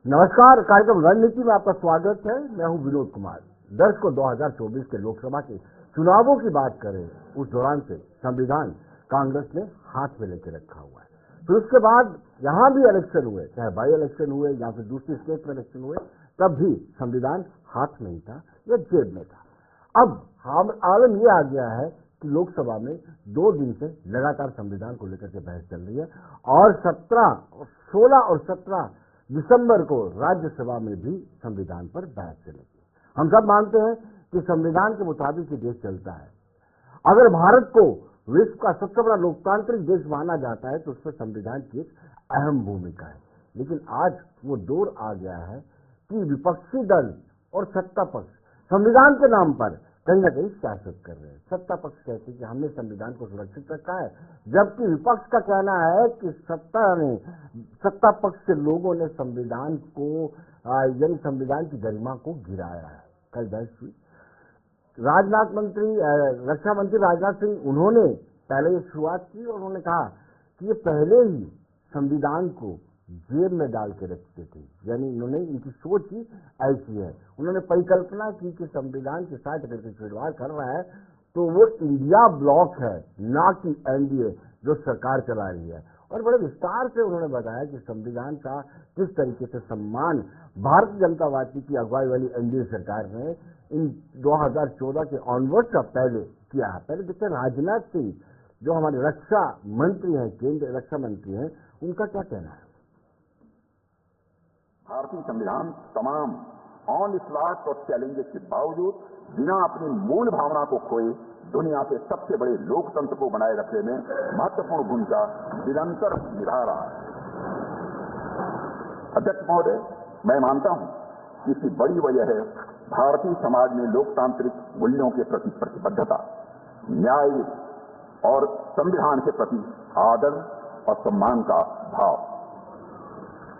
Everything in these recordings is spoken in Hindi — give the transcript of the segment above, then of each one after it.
नमस्कार, कार्यक्रम रणनीति में आपका स्वागत है। मैं हूं विनोद कुमार। दर्शकों, 2024 के लोकसभा के चुनावों की बात करें, उस दौरान से संविधान कांग्रेस ने हाथ में लेके रखा हुआ है। फिर उसके बाद यहां भी इलेक्शन हुए, चाहे बाई इलेक्शन हुए या फिर दूसरी स्टेट में इलेक्शन हुए, तब भी संविधान हाथ में ही था या जेब में था। अब आलम यह आ गया है कि लोकसभा में 2 दिन से लगातार संविधान को लेकर के बहस चल रही है और 16 और 17 दिसंबर को राज्यसभा में भी संविधान पर बहस चलेगी। हम सब मानते हैं कि संविधान के मुताबिक ही देश चलता है। अगर भारत को विश्व का सबसे बड़ा लोकतांत्रिक देश माना जाता है तो उसमें संविधान की एक अहम भूमिका है। लेकिन आज वो दौर आ गया है कि विपक्षी दल और सत्ता पक्ष संविधान के नाम पर कहीं ना कहीं सियासत कर रहे हैं। सत्ता पक्ष कहते हैं कि हमने संविधान को सुरक्षित रखा है, जबकि विपक्ष का कहना है कि सत्ता पक्ष के लोगों ने संविधान को यानी संविधान की गरिमा को गिराया है। कल बहस हुई, रक्षा मंत्री राजनाथ सिंह उन्होंने पहले ये शुरुआत की और उन्होंने कहा कि ये पहले ही संविधान को जेब में डाल के रखते थे, यानी उन्होंने इनकी सोच ही ऐसी है। उन्होंने परिकल्पना की कि संविधान के साथ अगर कोई खिलवाड़ कर रहा है तो वो इंडिया ब्लॉक है, ना कि एनडीए जो सरकार चला रही है। और बड़े विस्तार से उन्होंने बताया कि संविधान का किस तरीके से सम्मान भारतीय जनता पार्टी की अगुवाई वाली एनडीए सरकार ने इन 2014 के ऑनवर्ड का पहले किया है। पहले देखते राजनाथ सिंह जो हमारे रक्षा मंत्री हैं, केंद्रीय रक्षा मंत्री हैं, उनका क्या कहना है। भारतीय संविधान तमाम ऑनस्लॉट और चैलेंजेस के बावजूद बिना अपनी मूल भावना को खोए दुनिया के सबसे बड़े लोकतंत्र को बनाए रखने में महत्वपूर्ण भूमिका निरंतर निभा रहा है। अध्यक्ष महोदय, मैं मानता हूं कि इसकी बड़ी वजह है भारतीय समाज में लोकतांत्रिक मूल्यों के प्रति प्रतिबद्धता, न्याय और संविधान के प्रति आदर और सम्मान का भाव।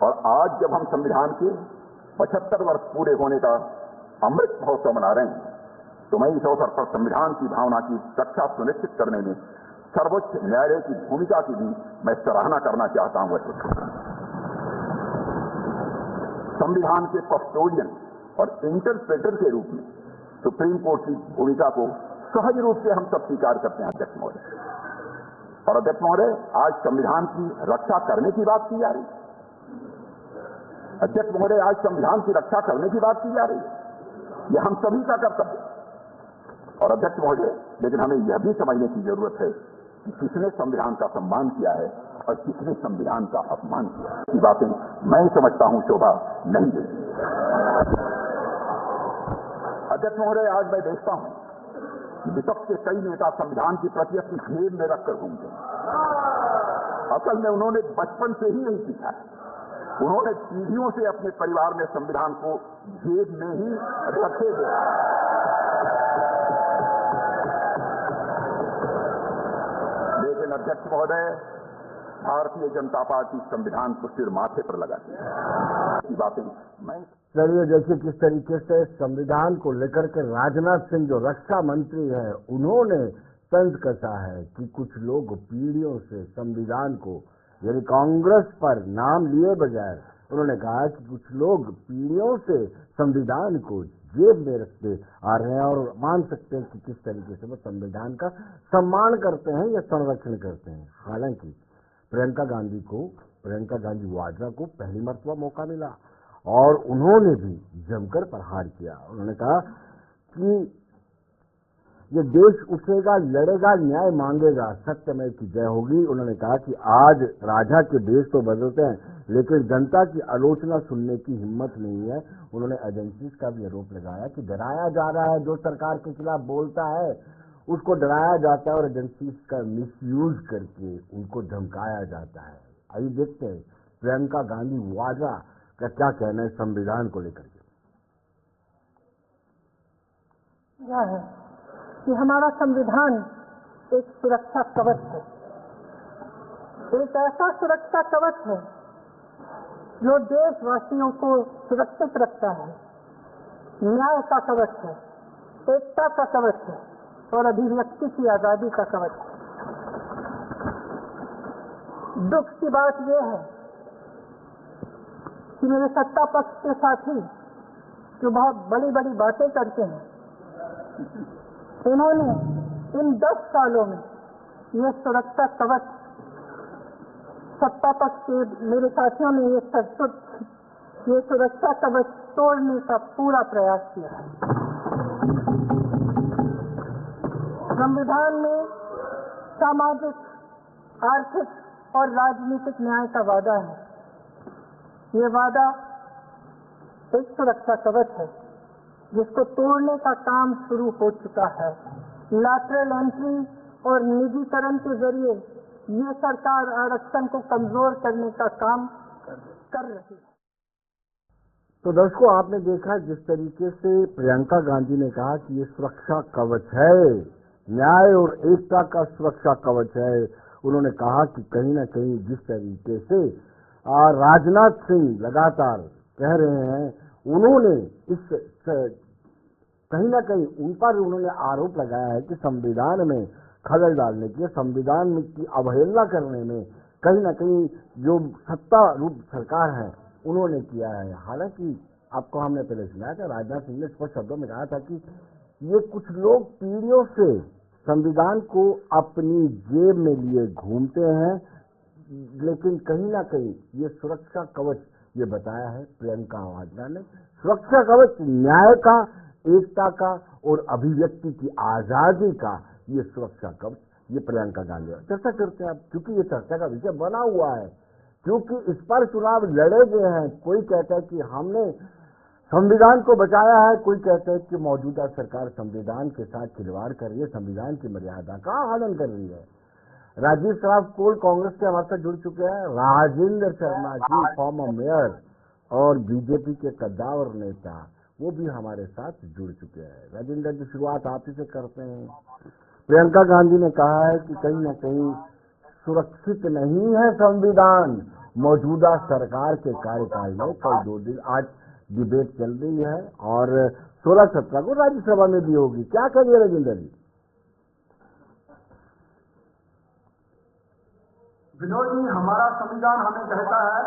और आज जब हम संविधान के 75 वर्ष पूरे होने का अमृत महोत्सव मना रहे हैं, तो मैं इस अवसर पर संविधान की भावना की रक्षा सुनिश्चित करने में सर्वोच्च न्यायालय की भूमिका की भी मैं सराहना करना चाहता हूं। संविधान के कस्टोडियन और इंटरप्रेटर के रूप में सुप्रीम कोर्ट की भूमिका को सहज रूप से हम सब स्वीकार करते हैं। अध्यक्ष महोदय और अध्यक्ष महोदय, आज संविधान की रक्षा करने की बात की जा रही है। अध्यक्ष महोदय, आज संविधान की रक्षा करने की बात की जा रही है। यह हम सभी का कर्तव्य है। और अध्यक्ष महोदय, लेकिन हमें यह भी समझने की जरूरत है कि किसने संविधान का सम्मान किया है और किसने संविधान का अपमान किया है। ये बातें मैं समझता हूं शोभा नहीं देती। अध्यक्ष महोदय, आज मैं देखता हूं कि विपक्ष के कई नेता संविधान की प्रति अपनी जेब में रखकर घूमते हैं। असल में उन्होंने बचपन से ही यही सीखा है। उन्होंने पीढ़ियों से अपने परिवार में संविधान को जेब में ही रखे हुए। लेकिन अध्यक्ष महोदय, भारतीय जनता पार्टी संविधान को सिर माथे पर लगाती है। बातें मैं चलिए देखिए किस तरीके से संविधान को लेकर के राजनाथ सिंह जो रक्षा मंत्री है, उन्होंने तंज कसा है कि कुछ लोग पीढ़ियों से संविधान को, यानी कांग्रेस पर नाम लिए बजाय उन्होंने कहा कि कुछ लोग पीढ़ियों से संविधान को जेब में रखते आ रहे हैं और मान सकते हैं कि किस तरीके से वो संविधान का सम्मान करते हैं या संरक्षण करते हैं। हालांकि प्रियंका गांधी वाड्रा को पहली मर्तबा मौका मिला और उन्होंने भी जमकर प्रहार किया। उन्होंने कहा कि ये देश उठेगा, लड़ेगा, न्याय मांगेगा, सत्यमेव की जय होगी। उन्होंने कहा कि आज राजा के देश तो बदलते हैं लेकिन जनता की आलोचना सुनने की हिम्मत नहीं है। उन्होंने एजेंसीज का भी आरोप लगाया कि डराया जा रहा है, जो सरकार के खिलाफ बोलता है उसको डराया जाता है और एजेंसीज का मिसयूज करके उनको धमकाया जाता है। आइए देखते हैं प्रियंका गांधी वाड्रा का क्या कहना है संविधान को लेकर के। यह है कि हमारा संविधान एक सुरक्षा कवच है, एक ऐसा सुरक्षा कवच है जो देशवासियों को सुरक्षित रखता है, न्याय का कवच है, एकता का कवच है और अभिव्यक्ति की आजादी का कवच है। दुख की बात यह है कि मेरे सत्ता पक्ष के साथी जो बहुत बड़ी बड़ी बातें करते हैं, इन्होंने इन 10 सालों में ये सुरक्षा कवच, सत्ता पक्ष के मेरे साथियों ने ये सुरक्षा कवच तोड़ने का पूरा प्रयास किया है। संविधान में सामाजिक, आर्थिक और राजनीतिक न्याय का वादा है। ये वादा एक सुरक्षा कवच है जिसको तोड़ने का काम शुरू हो चुका है। लैटरल एंट्री और निजीकरण के जरिए ये सरकार आरक्षण को कमजोर करने का काम कर रही है। तो दर्शकों, आपने देखा जिस तरीके से प्रियंका गांधी ने कहा कि ये सुरक्षा कवच है, न्याय और एकता का सुरक्षा कवच है। उन्होंने कहा कि कहीं न कहीं जिस तरीके से राजनाथ सिंह लगातार कह रहे हैं, उन्होंने इस कहीं न कहीं उन पर उन्होंने आरोप लगाया है कि संविधान में खलल डालने की, संविधान की अवहेलना करने में कहीं न कहीं जो सत्तारूढ़ सरकार है उन्होंने किया है। हालांकि आपको हमने पहले सुनाया था, राजनाथ सिंह ने स्पष्ट शब्दों में कहा था कि ये कुछ लोग पीढ़ियों से संविधान को अपनी जेब में लिए घूमते हैं, लेकिन कहीं ना कहीं ये सुरक्षा कवच, ये बताया है प्रियंका वाड्रा ने, सुरक्षा कवच न्याय का, एकता का और अभिव्यक्ति की आजादी का ये सुरक्षा कवच, ये प्रियंका गांधी। चर्चा करते हैं अब, क्योंकि ये चर्चा का विषय बना हुआ है, क्योंकि इस पर चुनाव लड़े गए हैं। कोई कहता है कि हमने संविधान को बचाया है, कोई कहता है कि मौजूदा सरकार संविधान के साथ खिलवाड़ कर रही है, संविधान की मर्यादा का हनन कर रही है। राजीव श्राव कोल कांग्रेस के हमारे साथ जुड़ चुके हैं, राजेंद्र शर्मा जी फॉर्मर मेयर और बीजेपी के कद्दावर नेता, वो भी हमारे साथ जुड़ चुके हैं। राजेंद्र जी, शुरुआत आप ही से करते हैं। प्रियंका गांधी ने कहा है कि कहीं न कहीं सुरक्षित नहीं है संविधान मौजूदा सरकार के कार्यकाल में। कल 2 दिन आज डिबेट चल रही है और 16-17 को राज्यसभा में भी होगी। क्या करिए राजेंद्र जी? विनोद जी, हमारा संविधान हमें कहता है,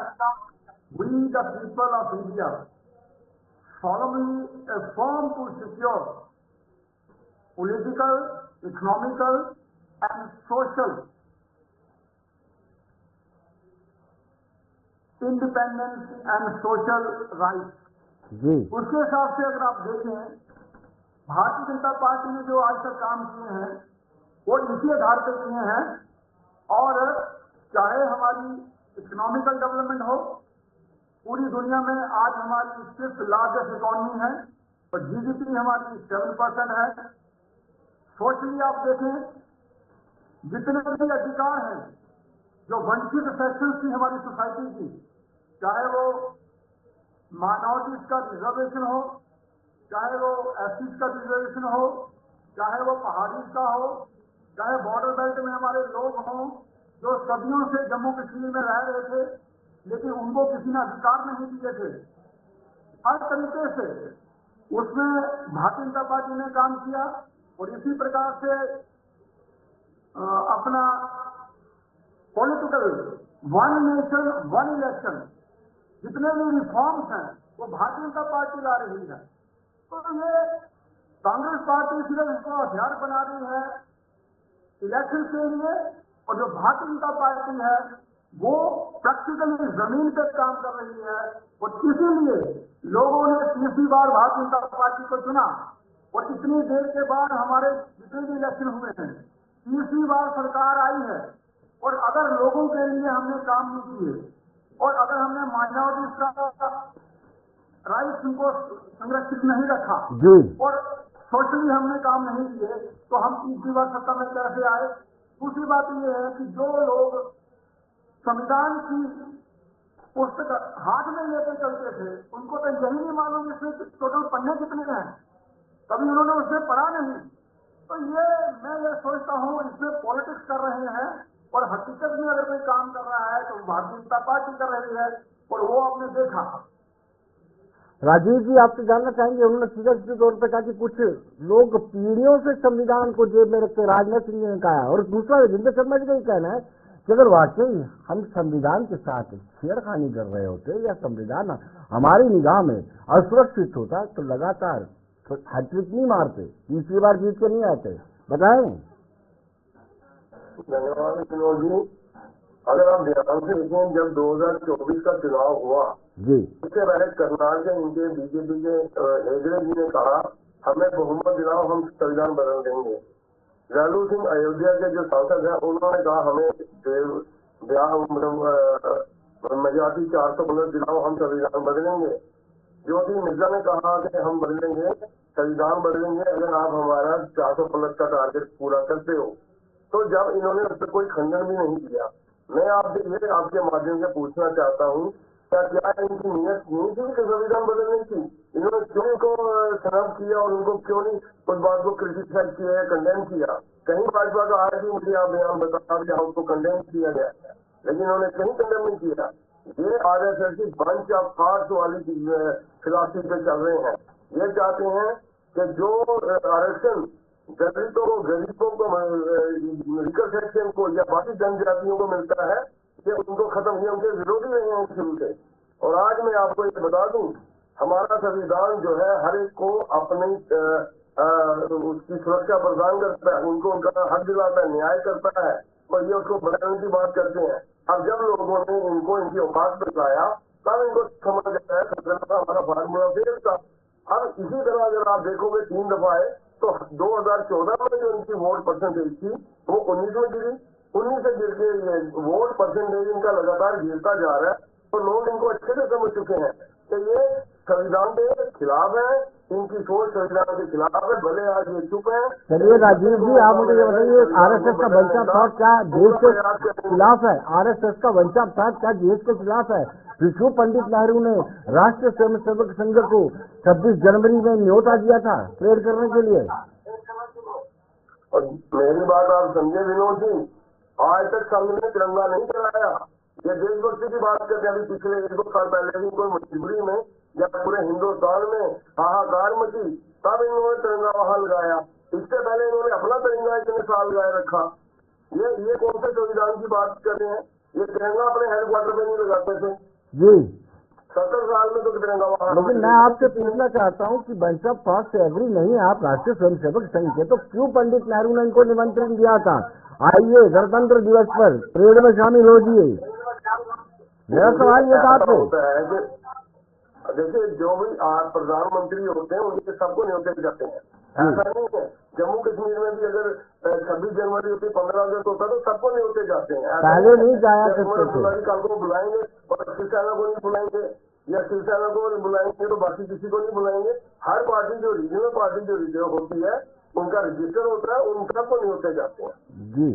we the people of India solemnly affirm to secure political, economical and social independence and social rights। जी, उसके हिसाब से अगर आप देखें, भारतीय जनता पार्टी ने जो आज तक काम किए हैं वो इसी आधार पर किए हैं, और चाहे हमारी इकोनॉमिकल डेवलपमेंट हो, पूरी दुनिया में आज हमारी 5th लार्जेस्ट इकोनॉमी है और जीडीपी हमारी 7% है। सोशली आप देखें, जितने भी अधिकार हैं जो वंचित सेक्शंस थी हमारी सोसाइटी की, चाहे वो माइनॉरिटीज का रिजर्वेशन हो, चाहे वो एससीज का रिजर्वेशन हो, चाहे वो पहाड़ी का हो, चाहे बॉर्डर बेल्ट में हमारे लोग हों जो सदियों से जम्मू कश्मीर में रह रहे थे लेकिन उनको किसी ने अधिकार नहीं दिए थे, हर तरीके से उसमें भारतीय जनता पार्टी ने काम किया। और इसी प्रकार से अपना political one nation one election, जितने भी रिफॉर्म्स हैं वो भारतीय जनता पार्टी ला रही है। तो ये कांग्रेस पार्टी सिर्फ इसको हथियार बना रही है इलेक्शन के लिए, और जो भारतीय जनता पार्टी है वो प्रैक्टिकली जमीन पे काम कर रही है। और इसीलिए लोगों ने तीसरी बार भारतीय जनता पार्टी को चुना, और इतनी देर के बाद हमारे जितने भी इलेक्शन हुए हैं, तीसरी बार सरकार आई है। और अगर लोगों के लिए हमने काम नहीं किए और अगर हमने माइनॉरिटीज का राइट्स उनको संरक्षित नहीं रखा और सोशली हमने काम नहीं किए, तो हम तीसरी बार सत्ता में कैसे आए। दूसरी बात यह है कि जो लोग संविधान की पुस्तक हाथ में लेकर चलते थे, उनको तो यही नहीं मालूम इसमें टोटल पन्ने कितने हैं, कभी उन्होंने उसमें पढ़ा नहीं। तो मैं ये सोचता हूँ इसमें पॉलिटिक्स कर रहे हैं, और हकीकत में अगर कोई काम कर रहा है तो भारतीय जनता पार्टी कर रही है, और वो आपने देखा। राजीव जी, आपसे जानना चाहेंगे, उन्होंने सीधे तौर पर कहा कि कुछ लोग पीढ़ियों से संविधान को जेब में रखते, राजनाथ सिंह ने कहा। और दूसरा राजेंद्र शर्मा जी का ये कहना है कि अगर वाकई हम संविधान के साथ छेड़खानी कर रहे होते या संविधान हमारी निगाह में असुरक्षित होता तो लगातार हैट्रिक नहीं मारते, तीसरी बार जीत के नहीं आते। बताएं। धन्यवाद विनोद जी। अगर आप ध्यान से देखें, जब 2024 का चुनाव हुआ जी, इससे पहले करनाल के इनके बीजेपी के हेगड़े जी ने कहा हमें बहुमत दिलाओ, हम संविधान बदल देंगे। लालू सिंह अयोध्या के जो सांसद हैं उन्होंने कहा हमें मजाती 415 दिलाओ, हम संविधान बदलेंगे। ज्योति मिर्जा ने कहा कि हम बदलेंगे, संविधान बदलेंगे अगर आप हमारा 415 का टारगेट पूरा करते हो। तो जब इन्होंने उस पर कोई खंडन भी नहीं किया, मैं आपसे ये आपके माध्यम से पूछना चाहता हूँ, क्या इनकी नीयत नहीं थी कि संविधान बदलने की? इन्होंने क्यों इनको शराब किया और उनको क्यों नहीं उस बात को क्रिटिसाइज किया या कंडेम किया? कहीं भाजपा का आया कि मुझे आप बयान बता दिया, उसको कंडेम किया गया, लेकिन उन्होंने कहीं कंडेम नहीं किया। ये आरएसएस की बंच ऑफ थॉट्स वाली फिलॉसफी पे चल रहे हैं। ये चाहते हैं कि जो आरक्षण गरीबों को रिकल सेक्शन को या बाकी जनजातियों को मिलता है, ये उनको खत्म, ये उनके विरोधी रहे हैं शुरू से। और आज मैं आपको ये बता दूं, हमारा संविधान जो है हर एक को अपनी उसकी सुरक्षा प्रदान करता है, उनको उनका हक दिलाता है, न्याय करता है, और ये उसको बदलने की बात करते हैं। अब जब लोगों ने इनको इनकी औकात बताया तब इनको समझ आया का हमारा फार्मूला फेल था। अब इसी तरह अगर आप देखोगे 3 दफा है तो 2014 में जो इनकी वोट परसेंटेज थी वो 19 में गिरी, 19 से गिर के वोट परसेंटेज इनका लगातार गिरता जा रहा है। तो लोग इनको अच्छे से समझ चुके हैं कि ये संविधान के खिलाफ है, इनकी सोच संविधान के खिलाफ है, भले आज ये चुप है। चलिए राजीव जी, आप मुझे ये बताइए, आरएसएस का वंश ऑफ थॉट क्या देश के खिलाफ है? आरएसएस का वंश ऑफ थॉट क्या देश के खिलाफ है? क्यों पंडित नेहरू ने राष्ट्रीय स्वयंसेवक संघ को 26 जनवरी में न्योता दिया था परेड करने के लिए? और मेरी बात आप समझे विनोद जी, आज तक संघ ने तिरंगा नहीं चलाया। ये देशभक्ति की बात करते हैं। अभी पिछले 1-2 साल पहले भी कोई मजबूरी में जब पूरे हिंदुस्तान में हाहाकार मची तब इन्होंने तिरंगा वहां लगाया। इससे पहले इन्होंने अपना तिरंगा इतने साल लगाए रखा। ये कौन से संविधान की बात कर रहे हैं? ये तिरंगा अपने हेडक्वार्टर में नहीं लगाते थे जी, 70 साल में तो तिरंगा वहां। लेकिन मैं आपसे पूछना चाहता हूँ कि वंश ऑफ थॉट से एग्री नहीं है आप राष्ट्रीय स्वयंसेवक संघ के, तो क्यों पंडित नेहरू ने इनको निमंत्रण दिया था, आइए गणतंत्र दिवस पर परेड में शामिल हो जाइए? मेरा सवाल ये था आपसे। देखिए, जो भी प्रधानमंत्री होते हैं उनके सबको न्योते जाते हैं, ऐसा नहीं है। जम्मू कश्मीर में भी अगर 26 जनवरी होती, 15 अगस्त होता तो सबको न्योते जाते हैं। पहले नहीं जाया करते थे। कल को बुलाएंगे और शिवसेना को नहीं बुलाएंगे, या शिवसेना को नहीं बुलाएंगे तो बाकी किसी को नहीं बुलाएंगे। हर पार्टी जो रीजनल पार्टी जो होती है उनका रजिस्टर होता है, उन सबको न्योते जाते हैं। जी,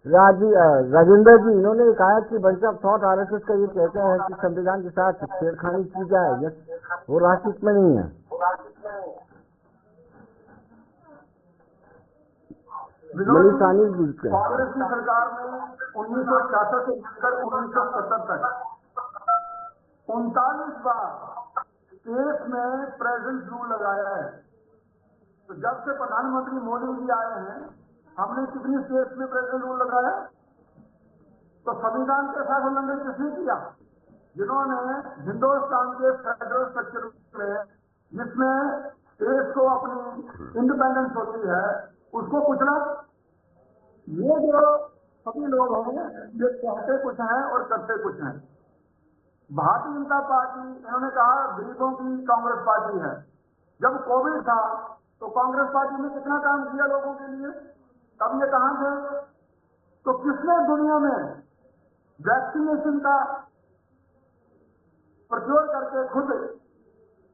राजेंद्र जी, इन्होंने कहा कि वंश ऑफ थॉट आरएसएस का ये कहते हैं कि संविधान के साथ छेड़खानी की जाए, वो राष्ट्रहित में नहीं है। कांग्रेस की सरकार में 1966 से लेकर 1970 तक 39 बार केस में प्रेजेंट रूल लगाया है। तो जब से प्रधानमंत्री मोदी जी आए हैं, हमने कितनी स्टेट्स में प्रेजेंट रूल लगाया? तो संविधान के साथ उल्लंघन किसने किया? जिन्होंने हिंदुस्तान के फेडरल स्ट्रक्चर में, जिसमें स्टेट्स को अपनी इंडिपेंडेंस होती है, उसको कुचला। ये जो सभी लोग हैं ये कहते कुछ हैं और करते कुछ हैं। भारतीय जनता पार्टी, इन्होंने कहा गरीबों की कांग्रेस पार्टी है। जब कोविड था तो कांग्रेस पार्टी ने कितना काम किया लोगों के लिए, तब ये कहां थे? तो किसने दुनिया में वैक्सीनेशन का प्रचार करके खुद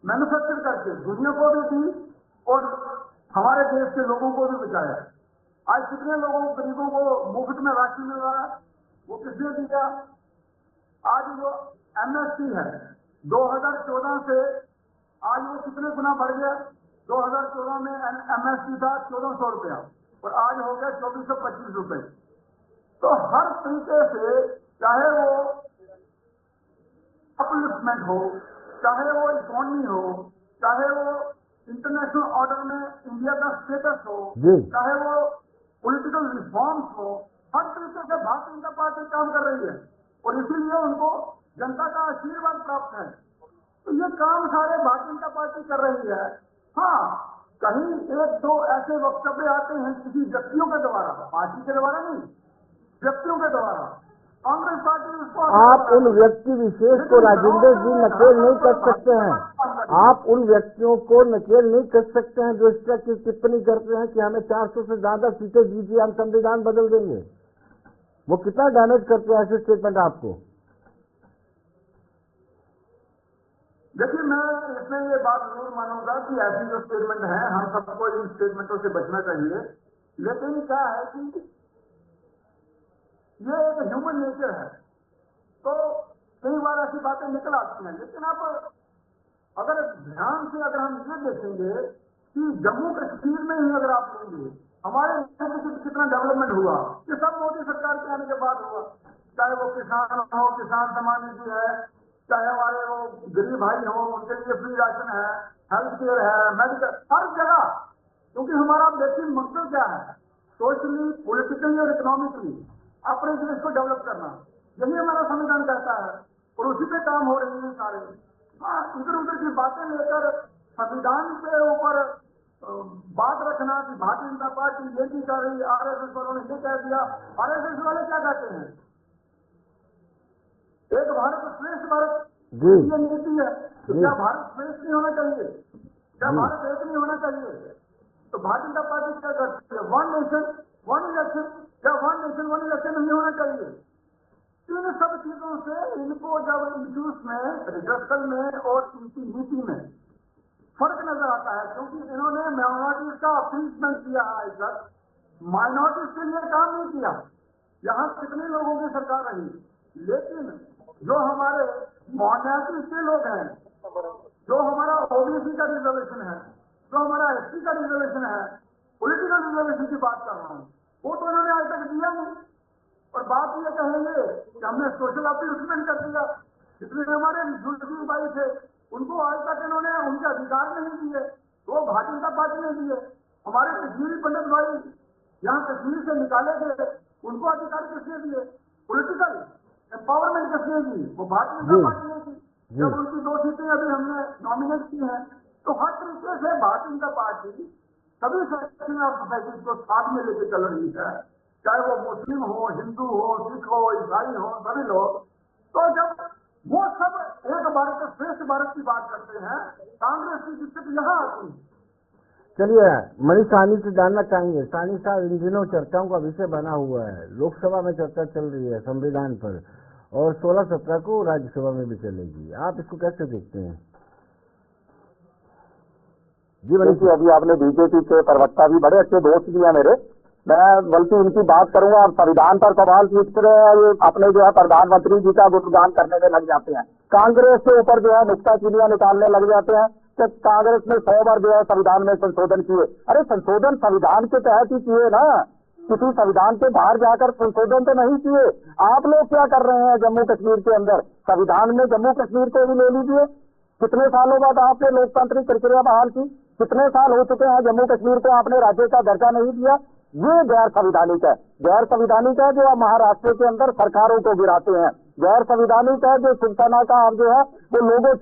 मैन्युफैक्चर करके दुनिया को भी दी और हमारे देश के लोगों को भी बचाया? आज कितने लोगों गरीबों को मुफ्त में राशन मिल रहा है, वो किसने दिया? आज जो एमएसपी है 2014 से आज वो कितने गुना बढ़ गया? 2014 में एमएसपी था 1400 रुपया और आज हो गया 2425 रुपए। तो हर तरीके से, चाहे वो अपलिफ्टमेंट हो, चाहे वो इकोनॉमी हो, चाहे वो इंटरनेशनल ऑर्डर में इंडिया का स्टेटस हो, चाहे वो पॉलिटिकल रिफॉर्म्स हो, हर तरीके से भारतीय जनता पार्टी काम कर रही है और इसीलिए उनको जनता का आशीर्वाद प्राप्त है। तो ये काम सारे भारतीय जनता पार्टी कर रही है। हाँ, कहीं एक दो ऐसे वक्तव्य आते हैं किसी व्यक्तियों के द्वारा, पार्टी के द्वारा नहीं, व्यक्तियों के द्वारा। कांग्रेस पार्टी उसको आप उन व्यक्ति विशेष को राजेंद्र जी नकेल नहीं कर सकते हैं। आप उन व्यक्तियों को नकेल नहीं कर सकते हैं जो इस तरह की टिप्पणी करते हैं कि हमें 400 से ज्यादा सीटें दीजिए, हम संविधान बदल देंगे। वो कितना डैमेज करते हैं ऐसे स्टेटमेंट आपको? देखिए, मैं इसमें ये बात जरूर मानूंगा कि ऐसी जो स्टेटमेंट है, हम सबको इन स्टेटमेंटों से बचना चाहिए। लेकिन क्या है कि ये एक ह्यूमन नेचर है, तो कई बार ऐसी बातें निकल आती हैं। लेकिन आप अगर ध्यान से अगर हम ये देखेंगे कि जम्मू कश्मीर में ही अगर आप लेंगे, हमारे यहाँ कितना डेवलपमेंट हुआ, ये सब मोदी सरकार के आने के बाद हुआ। चाहे वो किसान हो, किसान सम्मान निधि है, चाहे हमारे वो गरीब भाई हो, उनके लिए फ्री राशन है, हेल्थ केयर है, मेडिकल, हर जगह। क्योंकि हमारा बेसिक मकसद क्या है? सोशली, पॉलिटिकली और इकोनॉमिकली अपने देश को डेवलप करना, यही हमारा संविधान कहता है और उसी पे काम हो रही है सारे। हाँ, इधर उधर की बातें लेकर संविधान के ऊपर बात रखना कि भारतीय जनता पार्टी ये नहीं कर रही, आरएसएस वालों ने ये कह दिया। आरएसएस वाले क्या कहते हैं? एक भारत श्रेष्ठ भारत ये नीति है, तो क्या भारत श्रेष्ठ नहीं होना चाहिए? क्या भारत एक नहीं होना चाहिए? तो भारतीय जनता पार्टी क्या करती है? वन नेशन वन इलेक्शन, क्या वन नेशन वन इलेक्शन नहीं होना चाहिए? इन सब चीजों से इनको जब इश्यूज में, रिजर्सल में और इनकी नीति में फर्क नजर आता है, क्योंकि इन्होंने माइनॉरिटीज का अपीसमेंट किया है, आज तक माइनॉरिटीज के लिए काम नहीं किया। यहाँ कितने लोगों की सरकार रही, लेकिन जो हमारे माइनॉरिटीज के लोग हैं, जो हमारा ओबीसी का रिजर्वेशन है, जो हमारा एसटी का रिजर्वेशन है, पॉलिटिकल रिजर्वेशन की बात कर रहा हूँ, वो तो इन्होंने आज तक दिया नहीं। और बात ये कहेंगे कि हमने सोशल अपीसमेंट कर दिया। जितने हमारे बुजुर्ग भाई थे उनको आज तक इन्होंने उनके अधिकार नहीं दिए, वो भारतीय जनता पार्टी ने दिए। हमारे कश्मीरी पंडित भाई यहाँ कश्मीर से निकाले गए, उनको अधिकार किसने दिए? पॉलिटिकल एम्पावरमेंट किसने दी? वो भारतीय जनता पार्टी ने की। जब उनकी 2 सीटें अभी हमने नॉमिनेट की हैं, तो हर तरीके से भारतीय जनता पार्टी सभी सेक्शन ऑफ सोसाइटी को साथ में लेकर चल रही है, चाहे वो मुस्लिम हो, हिंदू हो, सिख हो, ईसाई हो, सभी लोग। तो जब वो सब एक भारत श्रेष्ठ भारत की बात करते हैं, कांग्रेस की दिक्कत यहाँ आती है। चलिए, मनीष साहनी से जानना चाहेंगे। साहनी साहब, इन दिनों चर्चाओं का विषय बना हुआ है, लोकसभा में चर्चा चल रही है संविधान पर, और 16-17 को राज्यसभा में भी चलेगी। आप इसको कैसे देखते हैं? जी मनीष जी, अभी आपने बीजेपी के प्रवक्ता भी बड़े अच्छे दोस्त भी हैं मेरे, मैं बल्कि उनकी बात करूंगा। आप संविधान पर सवाल पूछ रहे हैं, ये अपने जो है प्रधानमंत्री जी का गुणगान करने में लग जाते हैं, कांग्रेस के ऊपर जो है नुक्ताचीनियां निकालने लग जाते हैं कि कांग्रेस ने 100 बार जो है संविधान में संशोधन किए। अरे संशोधन संविधान के तहत ही किए ना, किसी संविधान के बाहर जाकर संशोधन तो नहीं किए। आप लोग क्या कर रहे हैं जम्मू कश्मीर के अंदर? संविधान में जम्मू कश्मीर को भी ले लीजिए। कितने सालों बाद आपने लोकतांत्रिक प्रक्रिया बहाल की? कितने साल हो चुके हैं जम्मू कश्मीर को आपने राज्य का दर्जा नहीं दिया? ये गैर संविधानिक है। गैर संविधानिक है जो आप महाराष्ट्र के अंदर सरकारों को गिराते हैं। गैर संविधानिक है जो शिवसेना का आप जो है वो लोगो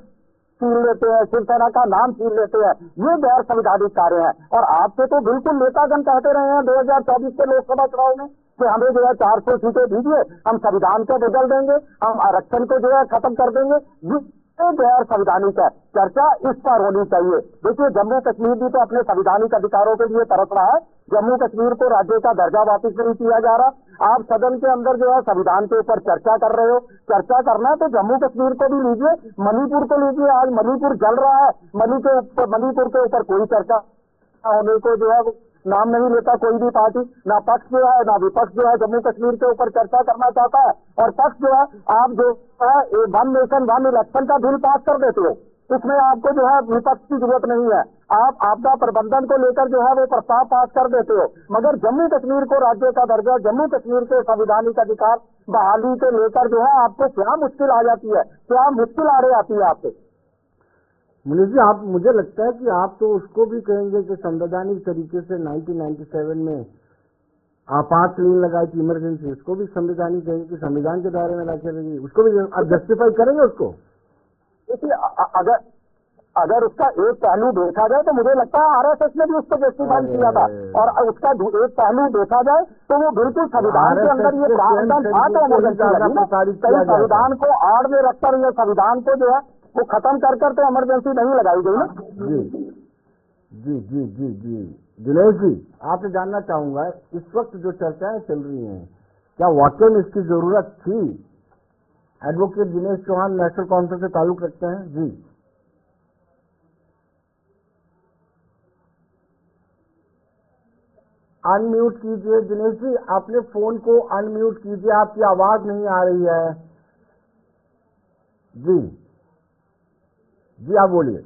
छीन लेते हैं, शिवसेना का नाम छीन लेते हैं। ये गैर संविधानिक कार्य है। और आपसे तो बिल्कुल नेतागण कहते रहे हैं 2024 के लोकसभा चुनाव में कि हमें जो है 400 सीटें दीजिए, हम संविधान को बदल देंगे, हम आरक्षण को जो है खत्म कर देंगे। गैर संविधानिक है। चर्चा इस पर होनी चाहिए। देखिए, जम्मू कश्मीर भी तो अपने संवैधानिक अधिकारों के लिए तरस रहा है। जम्मू कश्मीर को राज्य का दर्जा वापस नहीं किया जा रहा। आप सदन के अंदर जो है संविधान के ऊपर चर्चा कर रहे हो। चर्चा करना है तो जम्मू कश्मीर को भी लीजिए, मणिपुर को लीजिए। आज मणिपुर जल रहा है, मणिपुर के ऊपर कोई चर्चा होने को जो है नाम नहीं लेता कोई भी पार्टी। ना पक्ष जो है ना विपक्ष जो है जम्मू कश्मीर के ऊपर चर्चा करना चाहता है। और पक्ष जो है आप जो है वन नेशन वन इलेक्शन का बिल पास कर देते हो, इसमें आपको जो है विपक्ष की जरूरत नहीं है। आप आपदा प्रबंधन को लेकर जो है वो प्रस्ताव पास कर देते हो, मगर जम्मू कश्मीर को राज्य का दर्जा, जम्मू कश्मीर के संवैधानिक अधिकार बहाली को लेकर जो है आपको क्या मुश्किल आ जाती है, क्या मुश्किल आड़े आती है आपको? मनीष जी, आप, मुझे लगता है कि आप तो उसको भी कहेंगे कि संवैधानिक तरीके से 1997 में आपातकालीन लगाई थी इमरजेंसी, उसको भी संवैधानिक कहेंगे कि संविधान के दायरे में लाके रहेगी, उसको भी आप जस्टिफाई करेंगे उसको? देखिए अगर उसका एक पहलू देखा जाए तो मुझे लगता है आरएसएस ने भी उसको जस्टिफाई किया था, और उसका एक पहलू देखा जाए तो वो बिल्कुल संविधान के अंदर ये प्रावधान था तो इमरजेंसी लगी। कई संविधान को आड़ में रखकर या संविधान को जो है वो खत्म कर कर तो इमरजेंसी नहीं लगाई गई ना। जी जी जी जी जी दिनेश जी, आपसे जानना चाहूंगा, इस वक्त जो चर्चाएं चल रही हैं, क्या वाकई में इसकी जरूरत थी? एडवोकेट दिनेश चौहान नेशनल कॉन्फ्रेंस से ताल्लुक रखते हैं जी। अनम्यूट कीजिए दिनेश जी, आपने फोन को अनम्यूट कीजिए, आपकी आवाज नहीं आ रही है। जी जी आप बोलिए।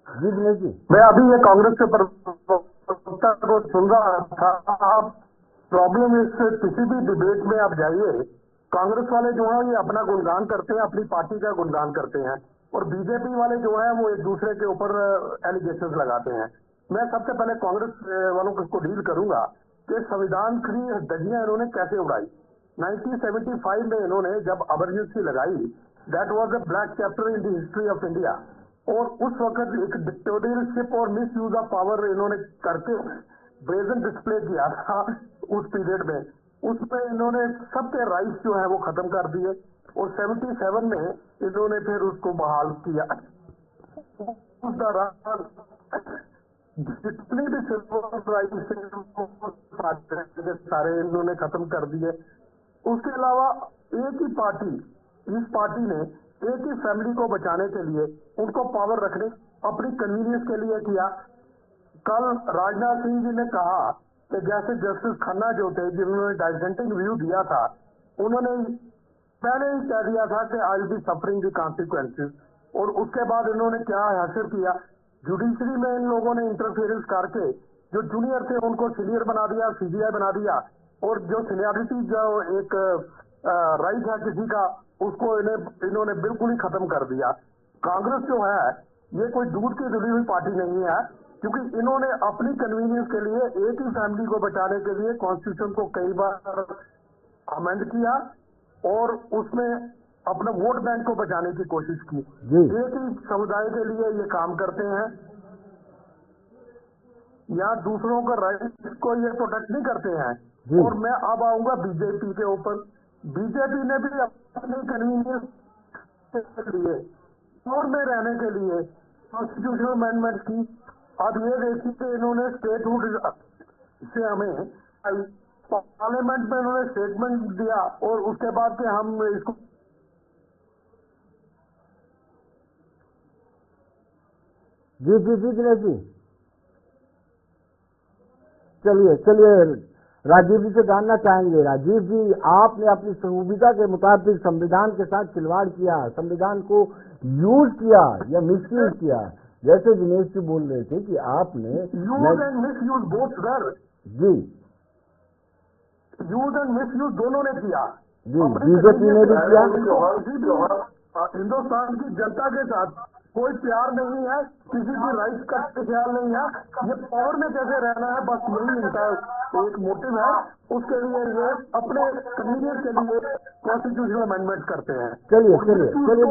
जी दिनेश जी, मैं अभी ये कांग्रेस के प्रवक्ता को सुन रहा था। आप प्रॉब्लम इस किसी भी डिबेट में आप जाइए, कांग्रेस वाले जो है ये अपना गुणगान करते हैं, अपनी पार्टी का गुणगान करते हैं, और बीजेपी वाले जो है वो एक दूसरे के ऊपर एलिगेशंस लगाते हैं। मैं सबसे पहले कांग्रेस वालों को डील करूंगा कि संविधान की धज्जियां इन्होंने कैसे उड़ाई। 1975 में इन्होंने जब इमरजेंसी लगाई, that was a black chapter in the history of India, और उस वक्त एक डिक्टेटरशिप और मिस यूज ऑफ पावर इन्होंने करके ब्रेजन डिस्प्ले किया था उस पीरियद में। उसमें इन्होंने सबके राइट्स जो है वो खत्म कर दिए, और 77 में इन्होंने फिर उसको बहाल किया। उस दौरान जितने भी सिविल राइट्स सारे इन्होंने खत्म कर दिए। उसके अलावा एक ही पार्टी, इस पार्टी ने एक ही फैमिली को बचाने के लिए, उनको पावर रखने, अपनी कन्वीनियंस के लिए किया। कल राजनाथ सिंह जी ने कहा कि जैसे जस्टिस खन्ना जो थे जिन्होंने डाइसेंटिंग व्यू दिया था, उन्होंने पहले ही कह दिया था कि I will be suffering the consequences, और उसके बाद इन्होंने क्या हासिल किया, जुडिशरी में इन लोगों ने इंटरफेरेंस करके जो जूनियर थे उनको सीनियर बना दिया, सीजीआई बना दिया, और जो सीनियरिटी जो एक राइट है किसी का, उसको इन्होंने बिल्कुल ही खत्म कर दिया। कांग्रेस जो है ये कोई दूध की धुली हुई पार्टी नहीं है, क्योंकि इन्होंने अपनी कन्वीनियंस के लिए एक ही फैमिली को बचाने के लिए कॉन्स्टिट्यूशन को कई बार अमेंड किया, और उसमें अपने वोट बैंक को बचाने की कोशिश की। एक ही समुदाय के लिए ये काम करते हैं, या दूसरों का राइट को ये प्रोटेक्ट नहीं करते हैं। और मैं अब आऊंगा बीजेपी के ऊपर। बीजेपी ने भी अपनी कन्वीनियंस के लिए और में रहने के लिए कॉन्स्टिट्यूशनल अमेंडमेंट की। अब ये देखिए कि इन्होंने स्टेटहुड से हमें पार्लियामेंट में इन्होंने स्टेटमेंट दिया, और उसके बाद से हम इसको जी जी जी दिनेश जी, चलिए चलिए राजीव जी से जानना चाहेंगे। राजीव जी, आपने अपनी सुविधा के मुताबिक संविधान के साथ खिलवाड़ किया, संविधान को यूज किया या मिसयूज किया। जैसे दिनेश जी बोल रहे थे कि आपने use and misuse both sir. जी, यूज एंड मिस यूज दोनों ने किया जी, बीजेपी ने भी किया। हिंदुस्तान की जनता के साथ कोई प्यार नहीं है, किसी की राइट्स का ख्याल नहीं है, ये पावर में कैसे रहना है, बस यही इनका एक मोटिव है। उसके लिए ये अपने कन्वीनियंस के लिए कॉन्स्टिट्यूशनल अमेंडमेंट करते हैं। चलिए चलिए चलिए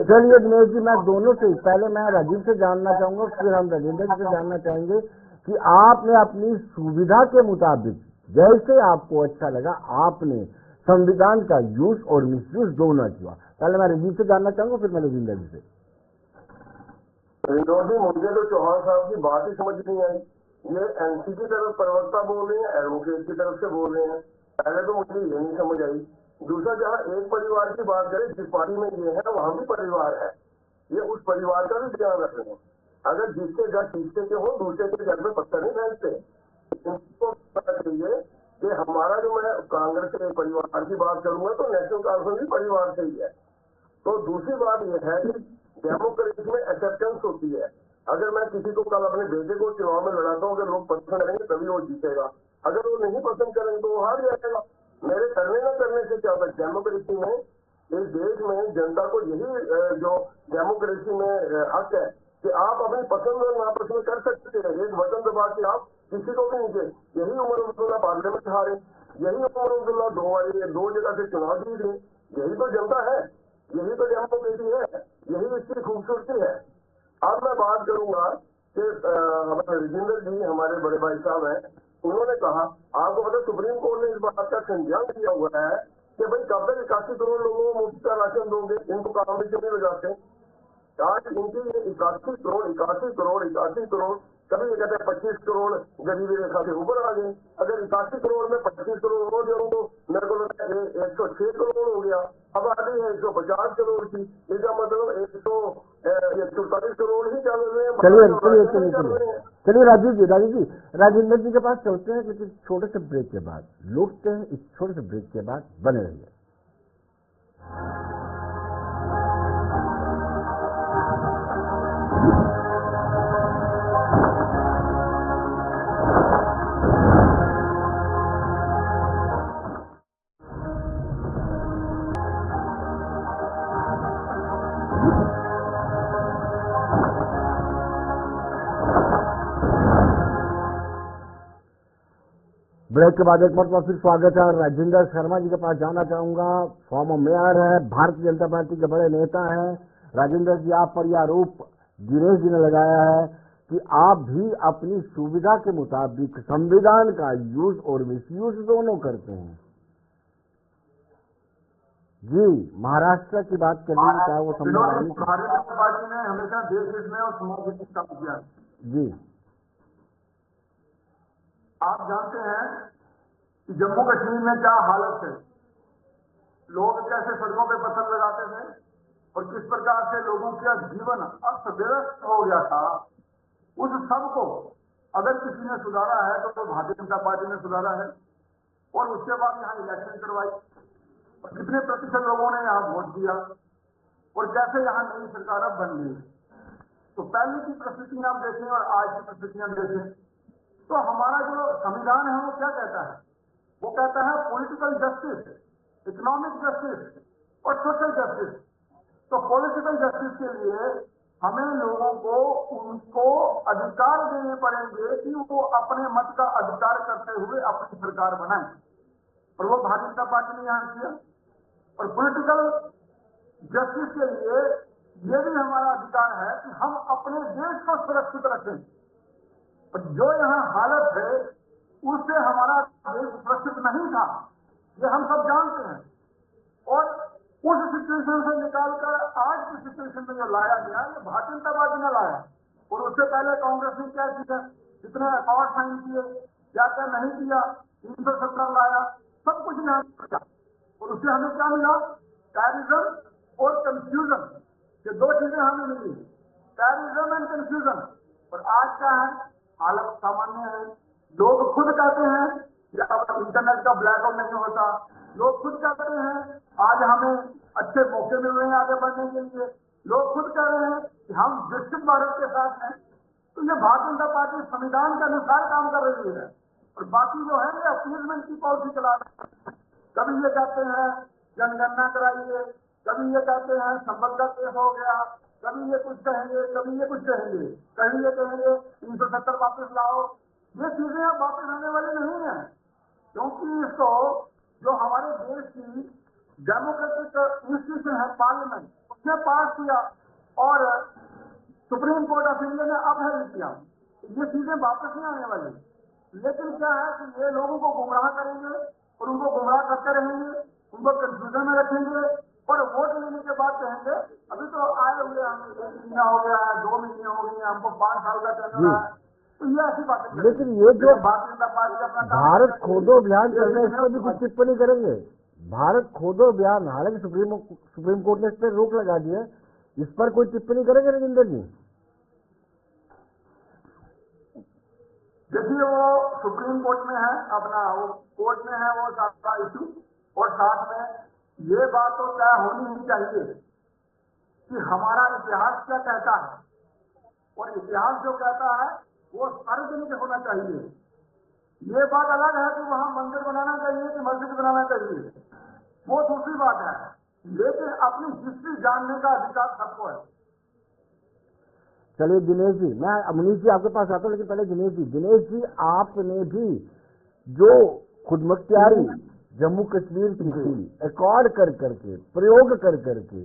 चलिए दिनेश जी, मैं दोनों से पहले मैं राजीव से जानना चाहूंगा, फिर हम राजेंद्र जी से जानना चाहेंगे कि आपने अपनी सुविधा के मुताबिक जैसे आपको अच्छा लगा आपने संविधान का यूज और मिसयूज दोनों किया। पहले मैं राजीव से जानना चाहूंगा, फिर मैं राजेंद्र जी से। मुझे तो चौहान साहब की बात ही समझ नहीं आई। ये एनसी की तरफ प्रवक्ता बोल रहे हैं, एडवोकेट की तरफ से बोल रहे हैं। पहले तो मुझे ये नहीं समझ आई। दूसरा, जहाँ एक परिवार की बात करें, जिस पार्टी में ये है वहां भी परिवार है, ये उस परिवार का भी ध्यान रख रहे हैं। अगर जिसके घर तीसरे के हो, दूसरे के घर में पत्थर नहीं फेंकते। इनको पता चाहिए कि हमारा जो, मैं कांग्रेस के परिवार की बात करूंगा तो नेशनल कॉन्फ्रेंस भी परिवार से ही है। तो दूसरी बात यह है कि डेमोक्रेसी में एक्सेप्टेंस होती है। अगर मैं किसी को कल अपने बेटे को चुनाव में लड़ाता हूँ, अगर लोग पसंद करेंगे तभी वो जीतेगा, अगर वो नहीं पसंद करेंगे तो वो हार जाएगा। मेरे करने न करने से क्या होता है, डेमोक्रेसी में इस देश में जनता को यही जो डेमोक्रेसी में हक है कि आप अपनी पसंद और नापसंद कर सकते हैं, एक बटन दबा के आप किसी को भी नीचे। यही उमर अब्दुल्ला पार्लियामेंट हारे, यही उमर अब्दुल्ला दो जगह से चुनाव जीत गए। यही तो जनता है, यही तो डेमोक्रेसी है, यही इसकी खूबसूरती है। अब मैं बात करूंगा कि हमारे राजेंद्र जी हमारे बड़े भाई साहब हैं, उन्होंने कहा आपको पता सुप्रीम कोर्ट ने इस बात का संज्ञान लिया हुआ है कि भाई कब तक 81 करोड़ लोगों को मुफ्त का राशन दोगे, इनको काम भी क्यों नहीं लगाते। आज इनकी ये 81 करोड़, कभी ये कहते हैं 25 करोड़ गरीबी रेखा से ऊपर आ गए। अगर 81 करोड़ में 25 करोड़ हो जाओ तो मेरे को लगता है 106 करोड़ हो गया। अब आ गई है 150 करोड़ की, इसका मतलब 144 करोड़ ही चल रहे हैं। चलिए राजेंद्र जी के पास चलते हैं, लेकिन छोटे से ब्रेक के बाद लौटते हैं। इस छोटे से ब्रेक के बाद बने रहिए। ब्रेक के बाद एक बार फिर स्वागत है। राजेंद्र शर्मा जी के पास जाना चाहूंगा। फॉर्मर मेयर है, भारतीय जनता पार्टी के बड़े नेता हैं। राजेंद्र जी, आप पर यह आरोप गिरीश जी ने लगाया है कि आप भी अपनी सुविधा के मुताबिक संविधान का यूज और मिसयूज दोनों करते हैं। जी, महाराष्ट्र की बात करें, चाहे वो संविधान। भारतीय जनता पार्टी ने हमेशा देश हित में और समाज हित में काम किया। जी, आप जानते हैं कि जम्मू कश्मीर में क्या हालत है, लोग कैसे सड़कों पे पत्थर लगाते थे और किस प्रकार से लोगों का जीवन अस्त व्यस्त हो गया था। उस सब को अगर किसी ने सुधारा है तो भारतीय जनता पार्टी ने सुधारा है। और उसके बाद यहाँ इलेक्शन करवाई और कितने प्रतिशत लोगों ने यहाँ वोट दिया और कैसे यहाँ नई सरकार अब बन गई। तो पहले की परिस्थितियां आप देखें और आज की परिस्थितियां देखें तो हमारा जो संविधान है वो क्या कहता है? वो कहता है पॉलिटिकल जस्टिस, इकोनॉमिक जस्टिस और सोशल जस्टिस। तो पॉलिटिकल जस्टिस के लिए हमें लोगों को उनको अधिकार देने पड़ेंगे कि वो अपने मत का अधिकार करते हुए अपनी सरकार बनाएं, और वो भारतीय जनता पार्टी ने यहां किया। और पॉलिटिकल जस्टिस के लिए ये भी हमारा अधिकार है कि हम अपने देश को सुरक्षित रखें। और जो यहाँ हालत है उससे हमारा देश सुरक्षित नहीं था, ये हम सब जानते हैं। और उस सिचुएशन से निकालकर आज की सिचुएशन में जो लाया गया ये भारतीय जनता पार्टी ने लाया। और उससे पहले कांग्रेस ने क्या किया, कितने अकॉर्ड साइन किए, क्या क्या नहीं किया, 370 लाया, सब कुछ यहाँ किया। और उससे हमें क्या मिला? टेररिज्म और कंफ्यूजन, ये दो चीजें हमें मिली, टेररिज्म एंड कंफ्यूजन। और आज क्या है, हालत सामान्य है। लोग खुद कहते हैं कि अब इंटरनेट का ब्लैकआउट नहीं होता, लोग खुद कहते हैं आज हमें अच्छे मौके मिल रहे हैं आगे बढ़ने के लिए, लोग खुद कह रहे हैं कि हम विकसित भारत के साथ हैं। तो ये भारतीय जनता पार्टी संविधान के अनुसार काम कर रही है। और बाकी जो है ये अपीजमेंट की पॉलिसी चला रहे हैं। कभी ये कहते हैं जनगणना कराइए, कभी ये कहते हैं संबल का केस हो गया, कभी ये कुछ कहेंगे, कभी ये कुछ कहेंगे, कभी ये कहेंगे 370 वापस लाओ। ये चीजें अब वापस आने वाली नहीं है, क्योंकि इसको जो हमारे देश की डेमोक्रेटिक इंस्टीट्यूशन है पार्लियामेंट, उसने पास किया और सुप्रीम कोर्ट ऑफ इंडिया ने अपहेल्ड किया। ये चीजें वापस नहीं आने वाली। लेकिन क्या है कि ये लोगों को गुमराह करेंगे और उनको गुमराह करते रहेंगे, उनको कंफ्यूजन में रखेंगे और वोट लेने के बाद कहेंगे अभी तो आए हुए हमें 1 महीना हो गया है, 2 महीने हो गए हैं, हमको 5 साल का चल रहा है। तो ये ऐसी बातें। लेकिन ये जो भारतीय जनता पार्टी अपना भारत खोदो अभियान चल रहा है, इस पर भी कुछ टिप्पणी करेंगे? भारत खोदो अभियान, हालांकि सुप्रीम कोर्ट ने इस पर रोक लगा दी है, इस पर कोई टिप्पणी करेंगे राजेंद्र जी? देखिए वो सुप्रीम कोर्ट में है, अपना वो कोर्ट में है वो सारा इशू। और साथ में ये बात तो तय होनी ही चाहिए कि हमारा इतिहास क्या कहता है, और इतिहास जो कहता है वो सार्वजनिक होना चाहिए। ये बात अलग है कि वहां मंदिर बनाना चाहिए कि मस्जिद बनाना चाहिए, वो दूसरी बात है। लेकिन अपनी हिस्ट्री जानने का अधिकार सबको है। चलिए दिनेश जी, मैं मनीष जी आपके पास आता हूँ, लेकिन पहले दिनेश जी आपने भी जो खुदमुख्तियारी जम्मू कश्मीर की थी, एकॉर्ड कर करके, प्रयोग कर करके,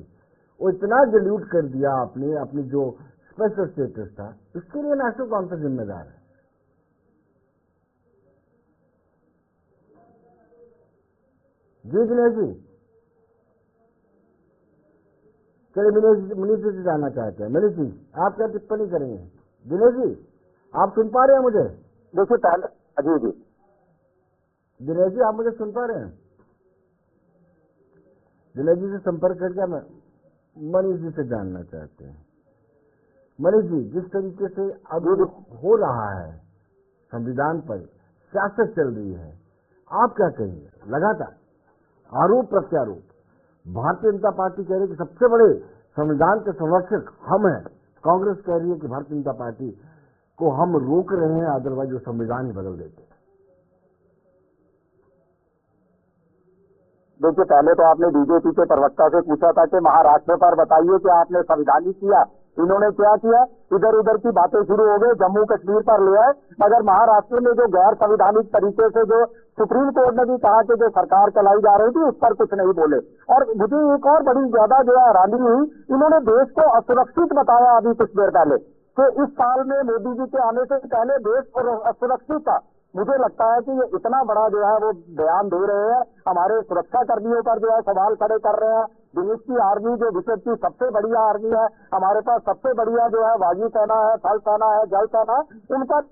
वो इतना डिल्यूट कर दिया आपने, अपनी जो स्पेशल स्टेटस था, इसके लिए नेशनल कॉन्फ्रेंस जिम्मेदार है। जी दिनेश जी, चलिए मनीष जी जानना चाहते हैं। मनीष जी आप क्या टिप्पणी करेंगे? दिनेश जी आप सुन पा रहे हैं मुझे? देखिए पहले जी दिनेश जी आप मुझे सुन पा रहे हैं? दिनेश जी से संपर्क करके मैं मनीष जी से जानना चाहते हैं। मनीष जी, जिस तरीके से अब हो रहा है संविधान पर सियासत चल रही है, आप क्या कहेंगे? लगातार आरोप प्रत्यारोप, भारतीय जनता पार्टी कह रही है कि सबसे बड़े संविधान के संरक्षक हम हैं, कांग्रेस कह रही है कि भारतीय जनता पार्टी को हम रोक रहे हैं, अदरवाइज वो संविधान ही बदल देते हैं। देखिए पहले तो आपने बीजेपी के प्रवक्ता से पूछा था कि महाराष्ट्र पर बताइए कि आपने संविधानिक किया, इन्होंने क्या किया? इधर उधर की बातें शुरू हो गई, जम्मू कश्मीर पर ले आए, मगर महाराष्ट्र में जो गैर संविधानिक तरीके से जो सुप्रीम कोर्ट ने भी कहा कि जो सरकार चलाई जा रही थी उस पर कुछ नहीं बोले। और मुझे एक और बड़ी ज्यादा जो है हैरानी हुई, इन्होंने देश को असुरक्षित बताया अभी कुछ देर पहले कि इस साल में मोदी जी के आने से पहले देश असुरक्षित था। मुझे लगता है कि ये इतना बड़ा जो है वो बयान दे रहे हैं, हमारे सुरक्षा कर्मियों पर जो है सवाल खड़े कर रहे हैं। देश की आर्मी जो विश्व की सबसे बढ़िया आर्मी है, हमारे पास सबसे बढ़िया जो है वायुसेना है, थल सेना है, जल सेना, उन पर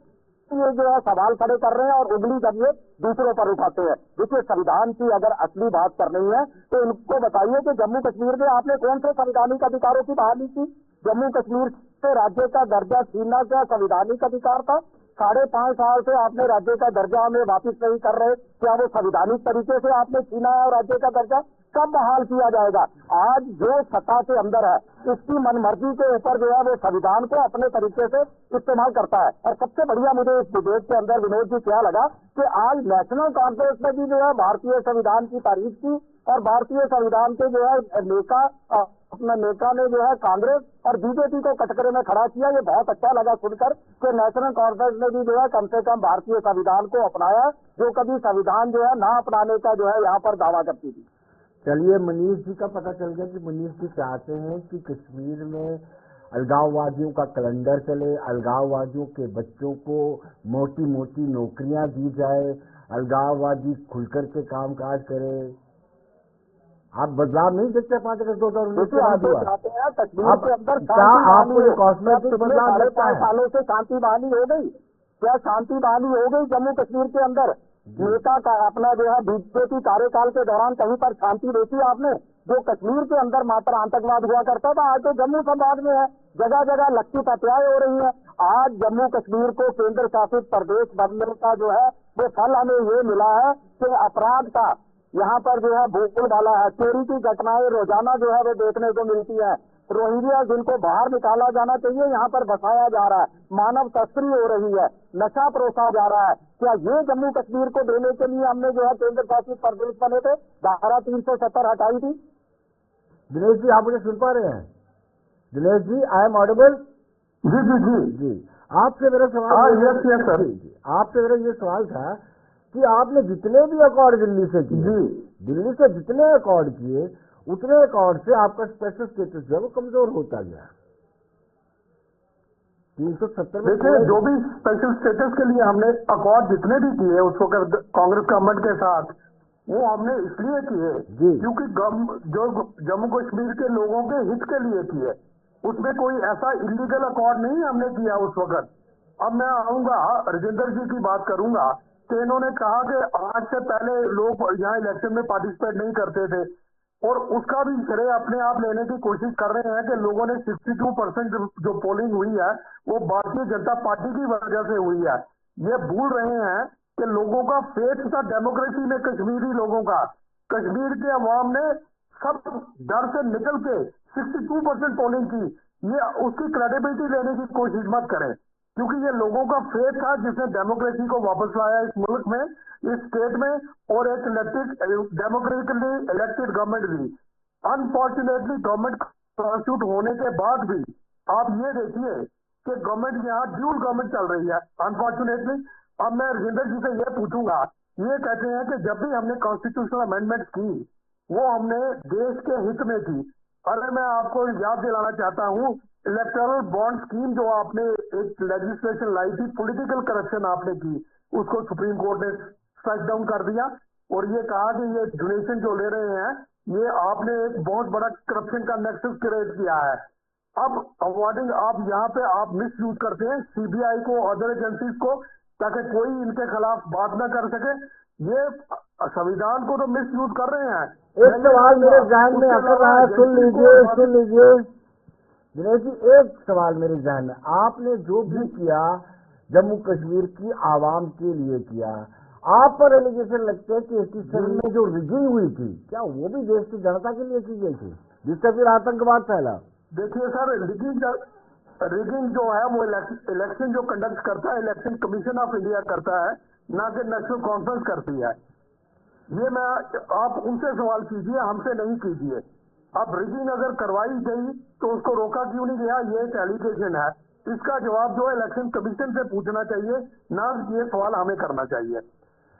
ये जो है सवाल खड़े कर रहे हैं और उंगली जब ये दूसरों पर उठाते हैं। देखिए संविधान की अगर असली बात करनी है तो इनको बताइए कि जम्मू कश्मीर में आपने कौन से संवैधानिक अधिकारों की बहाली की? जम्मू कश्मीर से राज्य का दर्जा छीनना क्या संवैधानिक अधिकार था? 5.5 साल से आपने राज्य का दर्जा हमें वापिस नहीं कर रहे, क्या वो संवैधानिक तरीके से आपने छीना है? राज्य का दर्जा कब बहाल किया जाएगा? आज जो सत्ता के अंदर है इसकी मनमर्जी के ऊपर जो है वो संविधान को अपने तरीके से इस्तेमाल करता है। और सबसे बढ़िया मुझे इस डिबेट के अंदर विनोद जी क्या लगा कि आज नेशनल कॉन्फ्रेंस में भी जो है भारतीय संविधान की तारीफ की और भारतीय संविधान के जो है नेता ने जो है कांग्रेस और बीजेपी को कटघरे में खड़ा किया। ये बहुत अच्छा लगा सुनकर कि नेशनल कॉन्फ्रेंस ने भी जो है कम से कम भारतीय संविधान को अपनाया, जो कभी संविधान जो है ना अपनाने का जो है यहाँ पर दावा करती थी। चलिए मनीष जी का पता चल गया कि मनीष जी चाहते हैं कि कश्मीर में अलगाववादियों का कैलेंडर चले, अलगाववादियों के बच्चों को मोटी मोटी नौकरियां दी जाए, अलगाववादी खुलकर के कामकाज करे। आप बदलाव नहीं देखते? 5 अगस्त 2019 के बाद हुआ, कश्मीर के अंदर क्या आपको कॉस्मेटिक बदलाव लगता है? सालों से शांति बहाली हो गई? क्या शांति बहाली हो गई जम्मू कश्मीर के अंदर? नेता का अपना जो है बीजेपी कार्यकाल के दौरान कहीं पर शांति देखी आपने? जो कश्मीर के अंदर मात्र आतंकवाद हुआ करता था, आज तो जम्मू संभाग में है, जगह जगह लक्षित हत्याएं हो रही है। आज जम्मू कश्मीर को केंद्र शासित प्रदेश बनने का जो है वो फल हमें ये मिला है कि अपराध का यहाँ पर जो है भूगोल डाला है। चोरी की घटनाएं रोजाना जो है वो देखने को मिलती है। रोहिंग्या जिनको बाहर निकाला जाना चाहिए यहाँ पर बसाया जा रहा है, मानव तस्करी हो रही है, नशा परोसा जा रहा है। क्या ये जम्मू कश्मीर को देने के लिए हमने जो है केंद्र शासित प्रदेश बने थे? धारा 370 हटाई थी। दिनेश जी आप मुझे सुन पा रहे हैं? Dinesh ji I am audible? जी जी जी जी आपसे मेरा सवाल यस सर, आपसे मेरा ये सवाल था कि आपने जितने भी अकॉर्ड दिल्ली से किए, दिल्ली से जितने अकॉर्ड किए उतने अकॉर्ड से आपका स्पेशल स्टेटस जो है वो कमजोर होता गया। 370 में देखिए जो भी स्पेशल स्टेटस के लिए हमने अकॉर्ड जितने भी किए उस वक्त कांग्रेस गवर्नमेंट के साथ, वो हमने इसलिए किए क्योंकि जो जम्मू कश्मीर के लोगों के हित के लिए किए, उसमें कोई ऐसा इलीगल अकॉर्ड नहीं हमने किया उस वक्त। अब मैं आऊंगा राजेंद्र जी की बात करूंगा कि इन्होंने कहा कि आज से पहले लोग यहाँ इलेक्शन में पार्टिसिपेट नहीं करते थे और उसका भी श्रेय अपने आप लेने की कोशिश कर रहे हैं कि लोगों ने 62% जो पोलिंग हुई है वो भारतीय जनता पार्टी की वजह से हुई है। ये भूल रहे हैं कि लोगों का फेथ था डेमोक्रेसी में, कश्मीरी लोगों का, कश्मीर के अवाम ने सब डर से निकल के 62% पोलिंग की। ये उसकी क्रेडिबिलिटी लेने की कोशिश मत करें, क्योंकि ये लोगों का फेथ था जिसने डेमोक्रेसी को वापस लाया इस मुल्क में, इस स्टेट में, और एक डेमोक्रेटिकली इलेक्टेड गवर्नमेंट भी। अनफॉर्चुनेटली गवर्नमेंट कॉन्स्टिट्यूट होने के बाद भी आप ये देखिए कि गवर्नमेंट के यहाँ ड्यूल गवर्नमेंट चल रही है अनफॉर्चुनेटली। अब मैं राजेंद्र जी से ये पूछूंगा, ये कहते हैं कि जब भी हमने कॉन्स्टिट्यूशनल अमेंडमेंट की वो हमने देश के हित में की। अरे मैं आपको याद दिलाना चाहता हूँ, इलेक्टोरल बॉन्ड स्कीम जो आपने एक लेजिस्लेशन लाई थी, पॉलिटिकल करप्शन आपने की, उसको सुप्रीम कोर्ट ने स्ट्राइक डाउन कर दिया और ये कहा कि ये डोनेशन जो ले रहे हैं ये आपने एक बहुत बड़ा करप्शन का नेक्सस क्रिएट किया है। अब अवॉर्डिंग आप यहाँ पे आप मिस यूज करते हैं सीबीआई को, अदर एजेंसीज को, ताकि कोई इनके खिलाफ बात न कर सके। ये संविधान को तो मिस यूज कर रहे हैं। एक सवाल मेरे ध्यान में अकर रहा है, सुन लीजिए दिनेश जी, एक सवाल मेरे ध्यान में, आपने जो भी किया जम्मू कश्मीर की आवाम के लिए किया, आप पर एलिगेशन लगते हैं कि 87 में जो रिगिंग हुई थी, क्या वो भी देश की जनता के लिए की गई थी, जिससे फिर आतंकवाद फैला? देखिए सर, रिगिंग जो है वो इलेक्शन जो कंडक्ट करता है इलेक्शन कमीशन ऑफ इंडिया करता है, ना कि नेशनल कॉन्फ्रेंस करती है। ये मैं आप उनसे सवाल कीजिए, हमसे नहीं कीजिए। अब रिगिंग अगर करवाई गई तो उसको रोका क्यों नहीं गया, ये एक एलिगेशन है। इसका जवाब जो है इलेक्शन कमीशन से पूछना चाहिए, ना ये सवाल हमें करना चाहिए।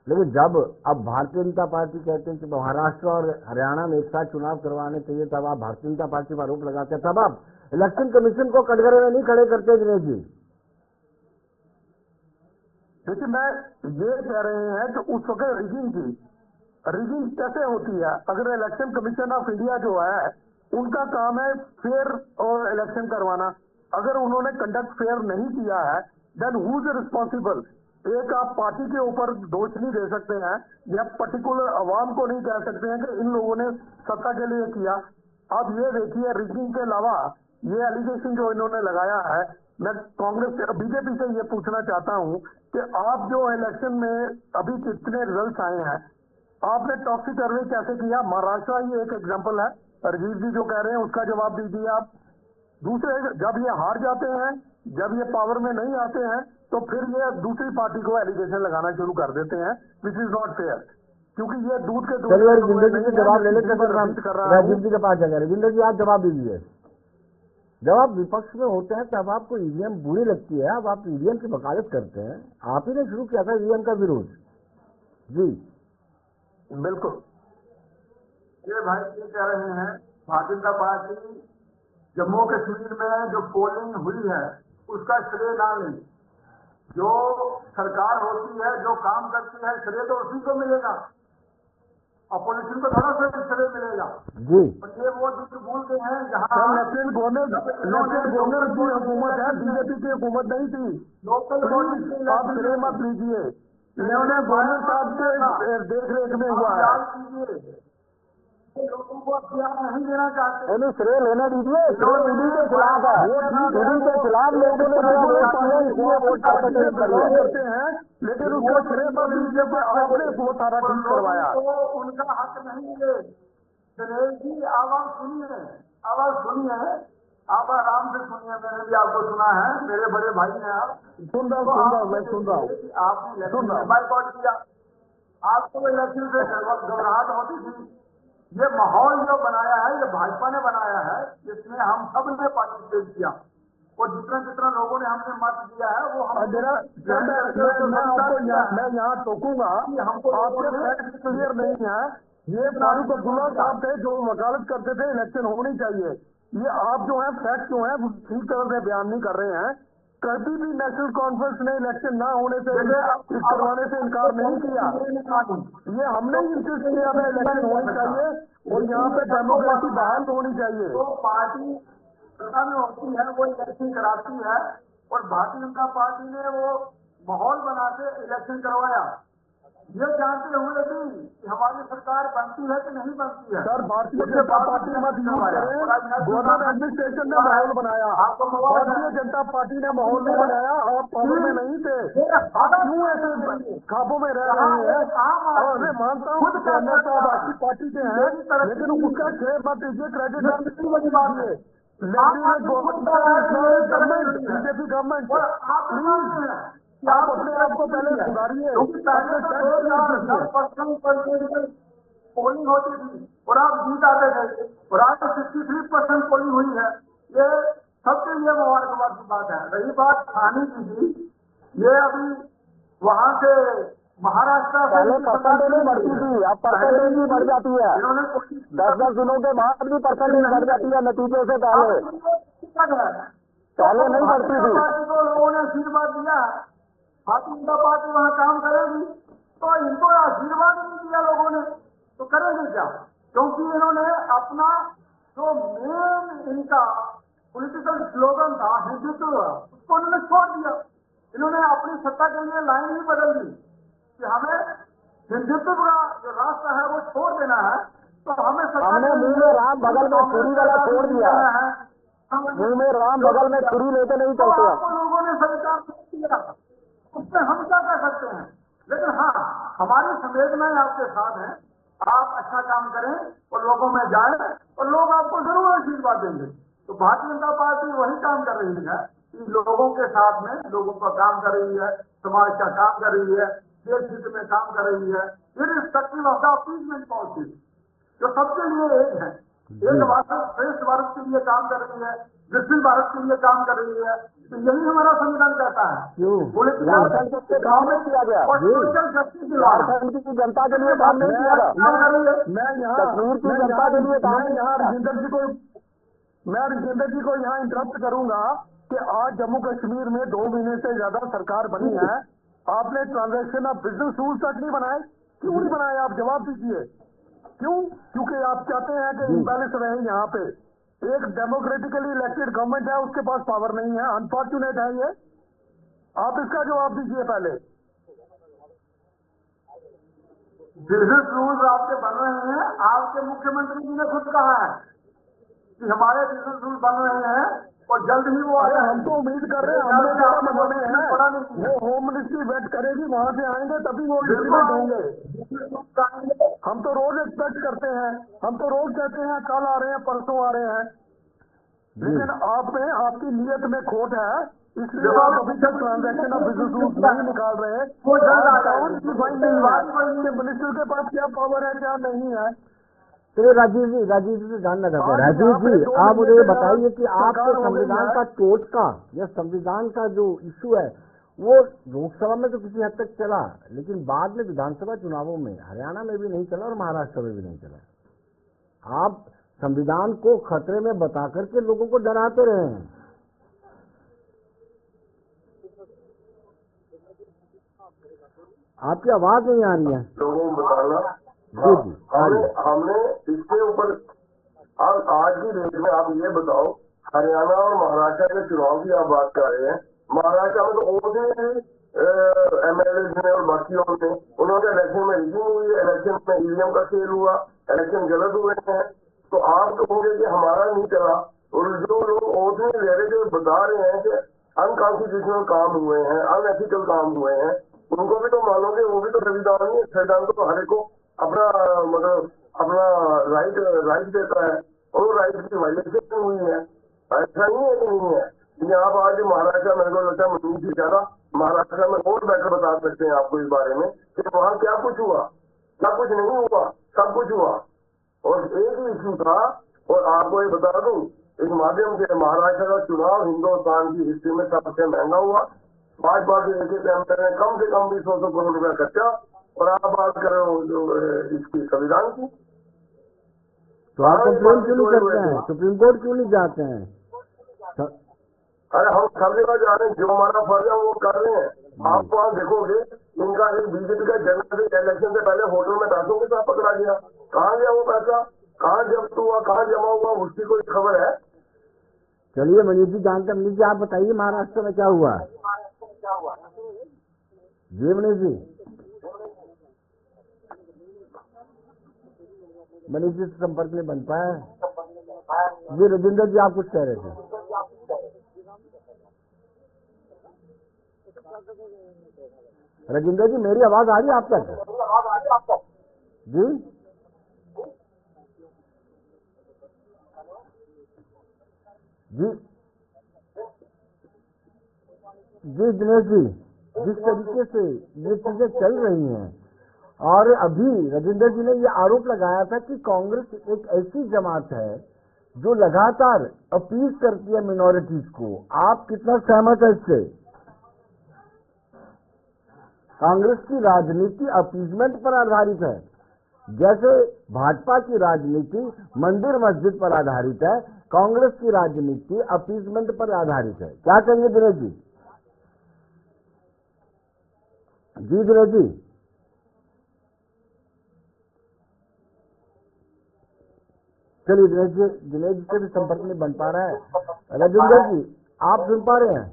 लेकिन जब अब भारतीय जनता पार्टी कहते हैं कि महाराष्ट्र और हरियाणा में एक साथ चुनाव करवाने चाहिए, तब आप भारतीय जनता पार्टी पर आरोप लगाते हैं, तब आप इलेक्शन कमीशन को कटघरे में नहीं खड़े करते दिनेश जी? देखिए, मैं ये कह रहे हैं कि उस वक्त रिगिंग कैसे होती है? अगर इलेक्शन कमीशन ऑफ इंडिया जो है उनका काम है फेयर और इलेक्शन करवाना, अगर उन्होंने कंडक्ट फेयर नहीं किया है देन हु इज रिस्पॉन्सिबल? एक आप पार्टी के ऊपर दोष नहीं दे सकते हैं या पर्टिकुलर अवाम को नहीं कह सकते हैं कि इन लोगों ने सत्ता के लिए किया। अब ये देखिए, रिगिंग के अलावा ये एलिगेशन जो इन्होंने लगाया है, मैं कांग्रेस बीजेपी से ये पूछना चाहता हूं कि आप जो इलेक्शन में अभी कितने रिजल्ट आए हैं, आपने टॉक्सी सर्वे कैसे किया? महाराष्ट्र ही एक एग्जाम्पल है, राजीव जी जो कह रहे हैं उसका जवाब दीजिए आप। दूसरे, जब ये हार जाते हैं, जब ये पावर में नहीं आते हैं, तो फिर ये दूसरी पार्टी को एलिगेशन लगाना शुरू कर देते हैं, विच इज नॉट फेयर, क्योंकि ये दूध के दूध राजेंद्र जी से जवाब ले लेते हैं। राजीव जी के पास जाएगा। राजेंद्र जी, आप जवाब दीजिए। जब आप विपक्ष में होते हैं तब आपको ईवीएम बुरी लगती है, अब आप ईवीएम की वकालत करते हैं, आप ही ने शुरू किया था ईवीएम का विरोध। जी बिल्कुल। ये भाई ये कह रहे हैं भारतीय जनता पार्टी जम्मू कश्मीर में जो पोलिंग हुई है उसका श्रेय ना लें। जो सरकार होती है, जो काम करती है, श्रेय तो उसी को मिलेगा, अपोजिशन को थोड़ा सा श्रेय मिलेगा जी। और ये वो जो बोलते हैं जहाँ लेफ्टिनेंट गवर्नर की हुकूमत है, बीजेपी की हुकूमत नहीं थी। लोकल बॉडी आप श्रेय मत लीजिए, इन्होंने गवर्नर साहब के देख रेख में हुआ है। लोगों को अख्तियार नहीं देना चाहते। नहीं, श्रेय लेने दीजिए, श्रेय ईडी के खिलाफ है, ईडी के खिलाफ लोगों ने वोट करते हैं, लेकिन उसको श्रेय मत दीजिए कि आपने वो सारा ठीक करवाया। उनका हक नहीं है। दिनेश जी, आवाज सुनिए, आवाज सुनिए, आप आराम से सुनिए। मैंने भी आपको सुना है, मेरे बड़े भाई हैं आप। सुन रहा हूँ, मैं सुन रहा हूँ। आपने इलेक्शन बाइकआउट किया, आपको इलेक्शन से घबराहट होती थी। ये माहौल जो बनाया है, ये भाजपा ने बनाया है, इसमें हम सब ने पार्टिसिपेट किया और जितना लोगों ने हमने मत दिया है वो हम मैं यहाँ टोकूंगा, आपके फैक्ट क्लियर नहीं है। ये फारूक अब्दुल्ला साहब थे जो वकालत करते थे इलेक्शन होनी चाहिए। ये आप जो है फैक्ट जो है ठीक तरह से बयान नहीं कर रहे हैं। कभी भी नेशनल कॉन्फ्रेंस ने इलेक्शन ना होने से करवाने से इनकार नहीं किया। ये हमने इंसिस्ट किया था इलेक्शन होनी चाहिए और यहाँ पे डेमोक्रेसी बहाल होनी चाहिए। तो पार्टी सत्ता में होती है, वो इलेक्शन कराती है और भारतीय जनता पार्टी ने वो माहौल बना के इलेक्शन करवाया, ये जानते हुए भी कि हमारी सरकार बनती है कि नहीं बनती है। सर, भारतीय जनता पार्टी मत यूज करें, गवर्नमेंट एडमिनिस्ट्रेशन ने माहौल बनाया, भारतीय जनता पार्टी ने माहौल नहीं बनाया। आप पावर में नहीं थे, आप क्यों ऐसे खाबों में रह रहे हैं? और मैं मानता हूँ गवर्नर साहब आपकी पार्टी के हैं, लेकिन उसका श्रेय मत दीजिए, क्रेडिट मत दीजिए। बीजेपी गवर्नमेंट, प्लीज आप अपने आप को पहले सुधारिए। पोलिंग होती थी और आप जीत आते थे और आज 63% पोलिंग हुई है। ये सबके लिए मुबारकबाद की बात है। रही बात खाने की, ये अभी वहां से महाराष्ट्र पहले परसेंटेज नहीं बढ़ती थी, अब परसेंटेज भी बढ़ जाती है। इन्होंने 10-10 दिनों के बाद भी परसेंटेज बढ़ जाती है नतीजे से पहले नहीं बढ़ती थी। पार्टी को लोगों ने आशीर्वाद दिया, भारतीय जनता पार्टी वहाँ काम करेगी, तो इनको आशीर्वाद नहीं दिया लोगों ने, तो करेंगे क्या? क्योंकि इन्होंने अपना जो मेन इनका पॉलिटिकल स्लोगन था हिंदुत्व, उसको उन्होंने छोड़ दिया। इन्होंने अपनी सत्ता के लिए लाइन ही बदल दी कि हमें हिंदुत्व का जो रास्ता है वो छोड़ देना है, तो हमें हमने मुंह में राम बगल में छुरी वाला छोड़ दिया है। मुंह में राम बगल में छुरी लेके नहीं चलते हैं। आपको लोगों ने स्वीकार किया, उसमें हम क्या कर सकते हैं? लेकिन हाँ, हमारी संवेदनाएं आपके साथ हैं। आप अच्छा काम करें और लोगों में जाएं और लोग आपको जरूर आशीर्वाद देंगे। तो भारतीय जनता पार्टी वही काम कर रही है कि लोगों के साथ में लोगों का काम कर रही है, समाज का काम कर रही है, देश हित में काम कर रही है, irrespective of the appeasement policy, जो सबके लिए एक है। एक भारत श्रेष्ठ भारत के लिए काम कर रही है, विकसित भारत के लिए काम कर रही है। तो यही हमारा संविधान कहता है। बोले झारखंड के काम नहीं किया गया, झारखंड की जनता के लिए काम नहीं किया गया। मैं यहाँ कश्मीर की जनता के लिए काम नहीं यहाँ किया। राजेंद्र जी को यहाँ इंटरप्ट करूंगा कि आज जम्मू कश्मीर में 2 महीने से ज्यादा सरकार बनी है, आपने ट्रांजैक्शन ऑफ बिजनेस रूल्स तक नहीं बनाए। क्यों नहीं बनाए? आप जवाब दीजिए। क्यों? क्योंकि आप चाहते हैं कि इम्बैलेंस रहे। यहाँ पे एक डेमोक्रेटिकली इलेक्टेड गवर्नमेंट है, उसके पास पावर नहीं है। अनफॉर्चुनेट है ये। आप इसका जवाब दीजिए पहले। बिजनेस रूल्स आपके बन रहे हैं, आपके मुख्यमंत्री जी ने खुद कहा है कि हमारे बिजनेस रूल बन रहे हैं और जल्द ही वो आए। हम तो उम्मीद कर रहे हैं, हमने जरा बनाने हैं, वो होम मिनिस्ट्री वेट करेगी, वहां से आएंगे तभी वो इम्प्लीमेंट होंगे। हम तो रोज एक्सपेक्ट करते हैं, हम तो रोज कहते हैं कल आ रहे हैं, परसों आ रहे हैं, लेकिन आप में आपकी नीयत में खोट है, इसलिए आप अभी तक ट्रांजैक्शन ऑफ बिजनेस रूल्स नहीं निकाल रहे हैं। मिनिस्टर के पास क्या पावर है, क्या नहीं है। तो राजीव जी जानना चाहते हैं। राजीव जी, आप मुझे ये बताइए कि आपके संविधान का टोटका या संविधान का जो इशू है वो लोकसभा में तो किसी हद तक चला, लेकिन बाद में विधानसभा चुनावों में हरियाणा में भी नहीं चला और महाराष्ट्र में भी नहीं चला। आप संविधान को खतरे में बता करके लोगों को डराते रहे हैं। आपकी आवाज नहीं आ रही है। लोगों को बताना हमने इसके ऊपर आज की डेट में आप ये बताओ, हरियाणा और महाराष्ट्र के चुनाव की आप बात कर रहे हैं। महाराष्ट्र में तो और भी एमएलए ने और बाकियों ने, उन्होंने इलेक्शन में रिगिंग हुई है, इलेक्शन में ईवीएम का खेल हुआ, इलेक्शन गलत हुए हैं। तो आप कहोगे कि हमारा नहीं चला, और जो लोग ओथ में ले रहे थे बता रहे हैं कि अनकॉन्स्टिट्यूशनल काम हुए हैं, अनएथिकल काम हुए हैं, उनको भी तो मानोगे, वो भी तो संविधान नहीं है। संविधान तो हर एक को अपना मतलब अपना राइट देता है, और राइट की वायलेशन हुई है। ऐसा नहीं है कि नहीं है। ये आप आज महाराष्ट्र, मेरे को लगता है मनीष जी ज्यादा महाराष्ट्र में और बेटर बता सकते हैं आपको इस बारे में कि वहाँ क्या कुछ हुआ, क्या कुछ नहीं हुआ, सब कुछ हुआ। और एक ही इशू था, और आपको ये बता दूं इस माध्यम से, महाराष्ट्र का चुनाव हिंदुस्तान की हिस्ट्री में सबसे महंगा हुआ। भाजपा के एक एमएलए ने कम से कम भी 100 करोड़ रुपया खर्चा, और आप बात कर रहे हो जो इसकी संविधान की। तो आप कंप्लेन क्यों नहीं करते हैं? सुप्रीम कोर्ट क्यों नहीं जाते हैं? अरे हम सब जगह जा रहे हैं, जो हमारा फर्ज है वो कर रहे हैं। आप वहाँ देखोगे, इनका एक बीजेपी का जनरल इलेक्शन से पहले होटल में पैसों के साथ पकड़ा गया। कहाँ गया वो पैसा, कहाँ जब्त हुआ, कहाँ जमा हुआ, उसकी कोई खबर है? चलिए मनीष जी जानते हैं। मनीष जी आप बताइए महाराष्ट्र में क्या हुआ? जी मनीष जी, मनीष जी से संपर्क नहीं बन पाया। जी राजेंद्र जी आप कुछ कह रहे थे। राजेंद्र जी मेरी आवाज आ रही है आप तक? जी जी जी दिनेश जी, जिस तरीके से ये चीजें चल रही हैं, और अभी राजेंद्र जी ने ये आरोप लगाया था कि कांग्रेस एक ऐसी जमात है जो लगातार अपील करती है मिनॉरिटीज को, आप कितना सहमत है इससे? कांग्रेस की राजनीति अपीजमेंट पर आधारित है, जैसे भाजपा की राजनीति मंदिर मस्जिद पर आधारित है, कांग्रेस की राजनीति अपीजमेंट पर आधारित है। क्या कहेंगे दिनेश जी? जी दिनेश जी, चलिए दिनेश जी से भी संपर्क नहीं बन पा रहा है। राजेंद्र जी, आप सुन पा रहे हैं?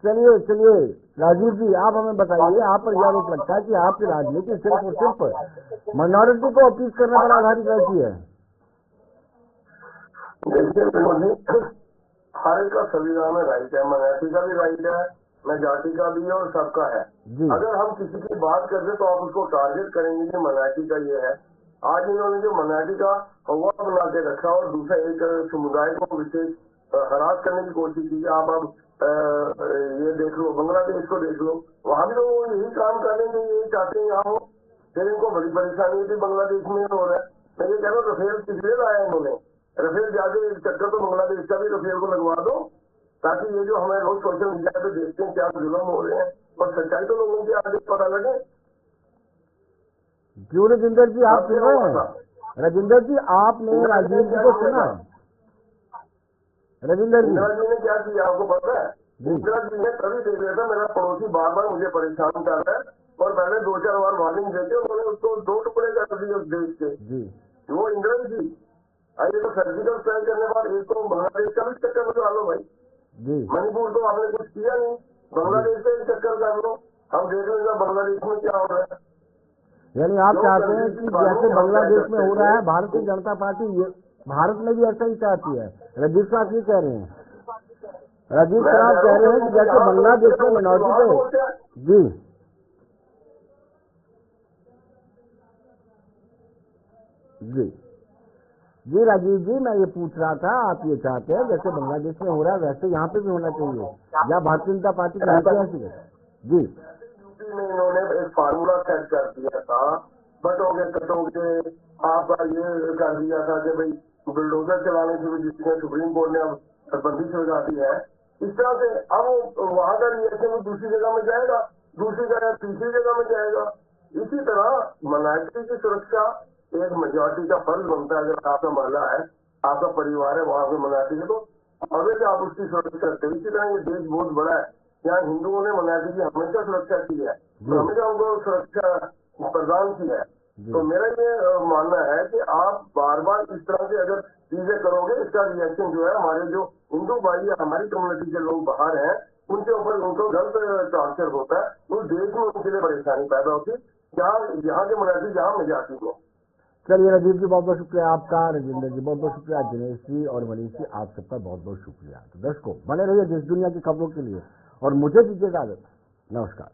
चलिए राजीव जी, आप हमें बताइए, आप पर यह आरोप लगता है कि आपकी राजनीति सिर्फ और सिर्फ माइनॉरिटी को अपील करने पर आधारित रहती है। देखिए, हर एक का संविधान में राइट है, माइनॉरिटी का भी राइट है, मेजॉरिटी का भी है और सबका है। अगर हम किसी की बात करते तो आप उसको टारगेट करेंगे कि माइनॉरिटी का ये है। आज इन्होंने जो माइनॉरिटी का हवा बना के रखा और दूसरा एक समुदाय को विशेष हरास करने की कोशिश की। आप अब ये देख लो, बांग्लादेश को देख लो, वहां भी तो यही काम कर रहे हैं, यही चाहते हैं यहाँ हो। फिर इनको बड़ी परेशानी होती बांग्लादेश में हो रहा है। मैं ये कह रहा हूँ, रफेल किसलिए लाया इन्होंने? रफेल जाके चक्कर तो बांग्लादेश का भी रफेल को लगवा दो, ताकि ये जो हमें लोग सोशल मीडिया पे देखते हैं क्या जुल्म हो रहे हैं, और सच्चाई तो लोगों के आगे पता लगे। क्यों राजेंद्र जी, आप सुन रहे हैं? राजेंद्र जी, आपने राजीव जी को सुना? राजेंद्र जी ने क्या किया आपको पता है? इंदिरा जी ने तभी देख लिया था, मेरा पड़ोसी बार बार मुझे परेशान कर रहा है, और पहले 2-4 बार वार्निंग देके उन्होंने उसको 2 टुकड़े कर दिए उस देश के। वो इंदिरा जी, अरे तो सर्जिकल स्ट्राइक करने के बाद एक तो बांग्लादेश का भी चक्कर लगा लो भाई। मणिपुर तो आपने कुछ किया नहीं, बांग्लादेश का एक चक्कर कर लो, हम देख लेंगे बांग्लादेश में क्या हो रहा है। यानी आप चाहते हैं कि जैसे बांग्लादेश में हो रहा है, भारतीय जनता पार्टी भारत में भी ऐसा ही चाहती है? राजीव साहब ये कह रहे हैं, राजीव साहब कह रहे हैं कि जैसे बांग्लादेश में मिनॉरिटी पे। जी राजीव जी, मैं ये पूछ रहा था, आप ये चाहते हैं जैसे बांग्लादेश में हो रहा है वैसे यहाँ पे भी होना चाहिए, या भारतीय जनता पार्टी की ऐसी है? जी, यूपी में इन्होंने एक फार्मूला सेट कर दिया था, बटोगे कटोगे, आपका ये कर दिया था कि भाई बुलडोजर चलाने की भी, जिसमें सुप्रीम कोर्ट ने अब बंदिश लगा दी है। इस तरह से अब वहां का रिएक्शन वो दूसरी जगह में जाएगा, दूसरी जगह तीसरी जगह में जाएगा। इसी तरह माइनॉरिटी की सुरक्षा एक मेजॉरिटी का फर्ज बनता है। अगर आपका महिला है, आपका परिवार है, वहां पे माइनॉरिटी है, तो अगर आप उसकी सुरक्षा करते हैं। इसी तरह ये देश बहुत बड़ा है, यहाँ हिंदुओं ने माइनॉरिटी की हमेशा सुरक्षा की है, हमेशा उनको सुरक्षा प्रदान की है। तो मेरा ये मानना है कि आप बार बार इस तरह से अगर चीजें करोगे, इसका रिएक्शन जो है हमारे जो हिंदू भाई या हमारी कम्युनिटी के लोग बाहर हैं, उनके ऊपर उनको गलत टॉर्चर होता है, उस देश में उनके लिए परेशानी पैदा होती है, यहाँ के माइनॉरिटी जहाँ में जाती हो। चलिए राजीव जी, बहुत बहुत शुक्रिया आपका। राजेंद्र जी बहुत बहुत शुक्रिया। दिनेश जी और मनीष जी, आप सबका बहुत बहुत शुक्रिया। तो दर्शकों, बने रहिए देश दुनिया की खबरों के लिए और मुझे दीजिए इजाजत। नमस्कार।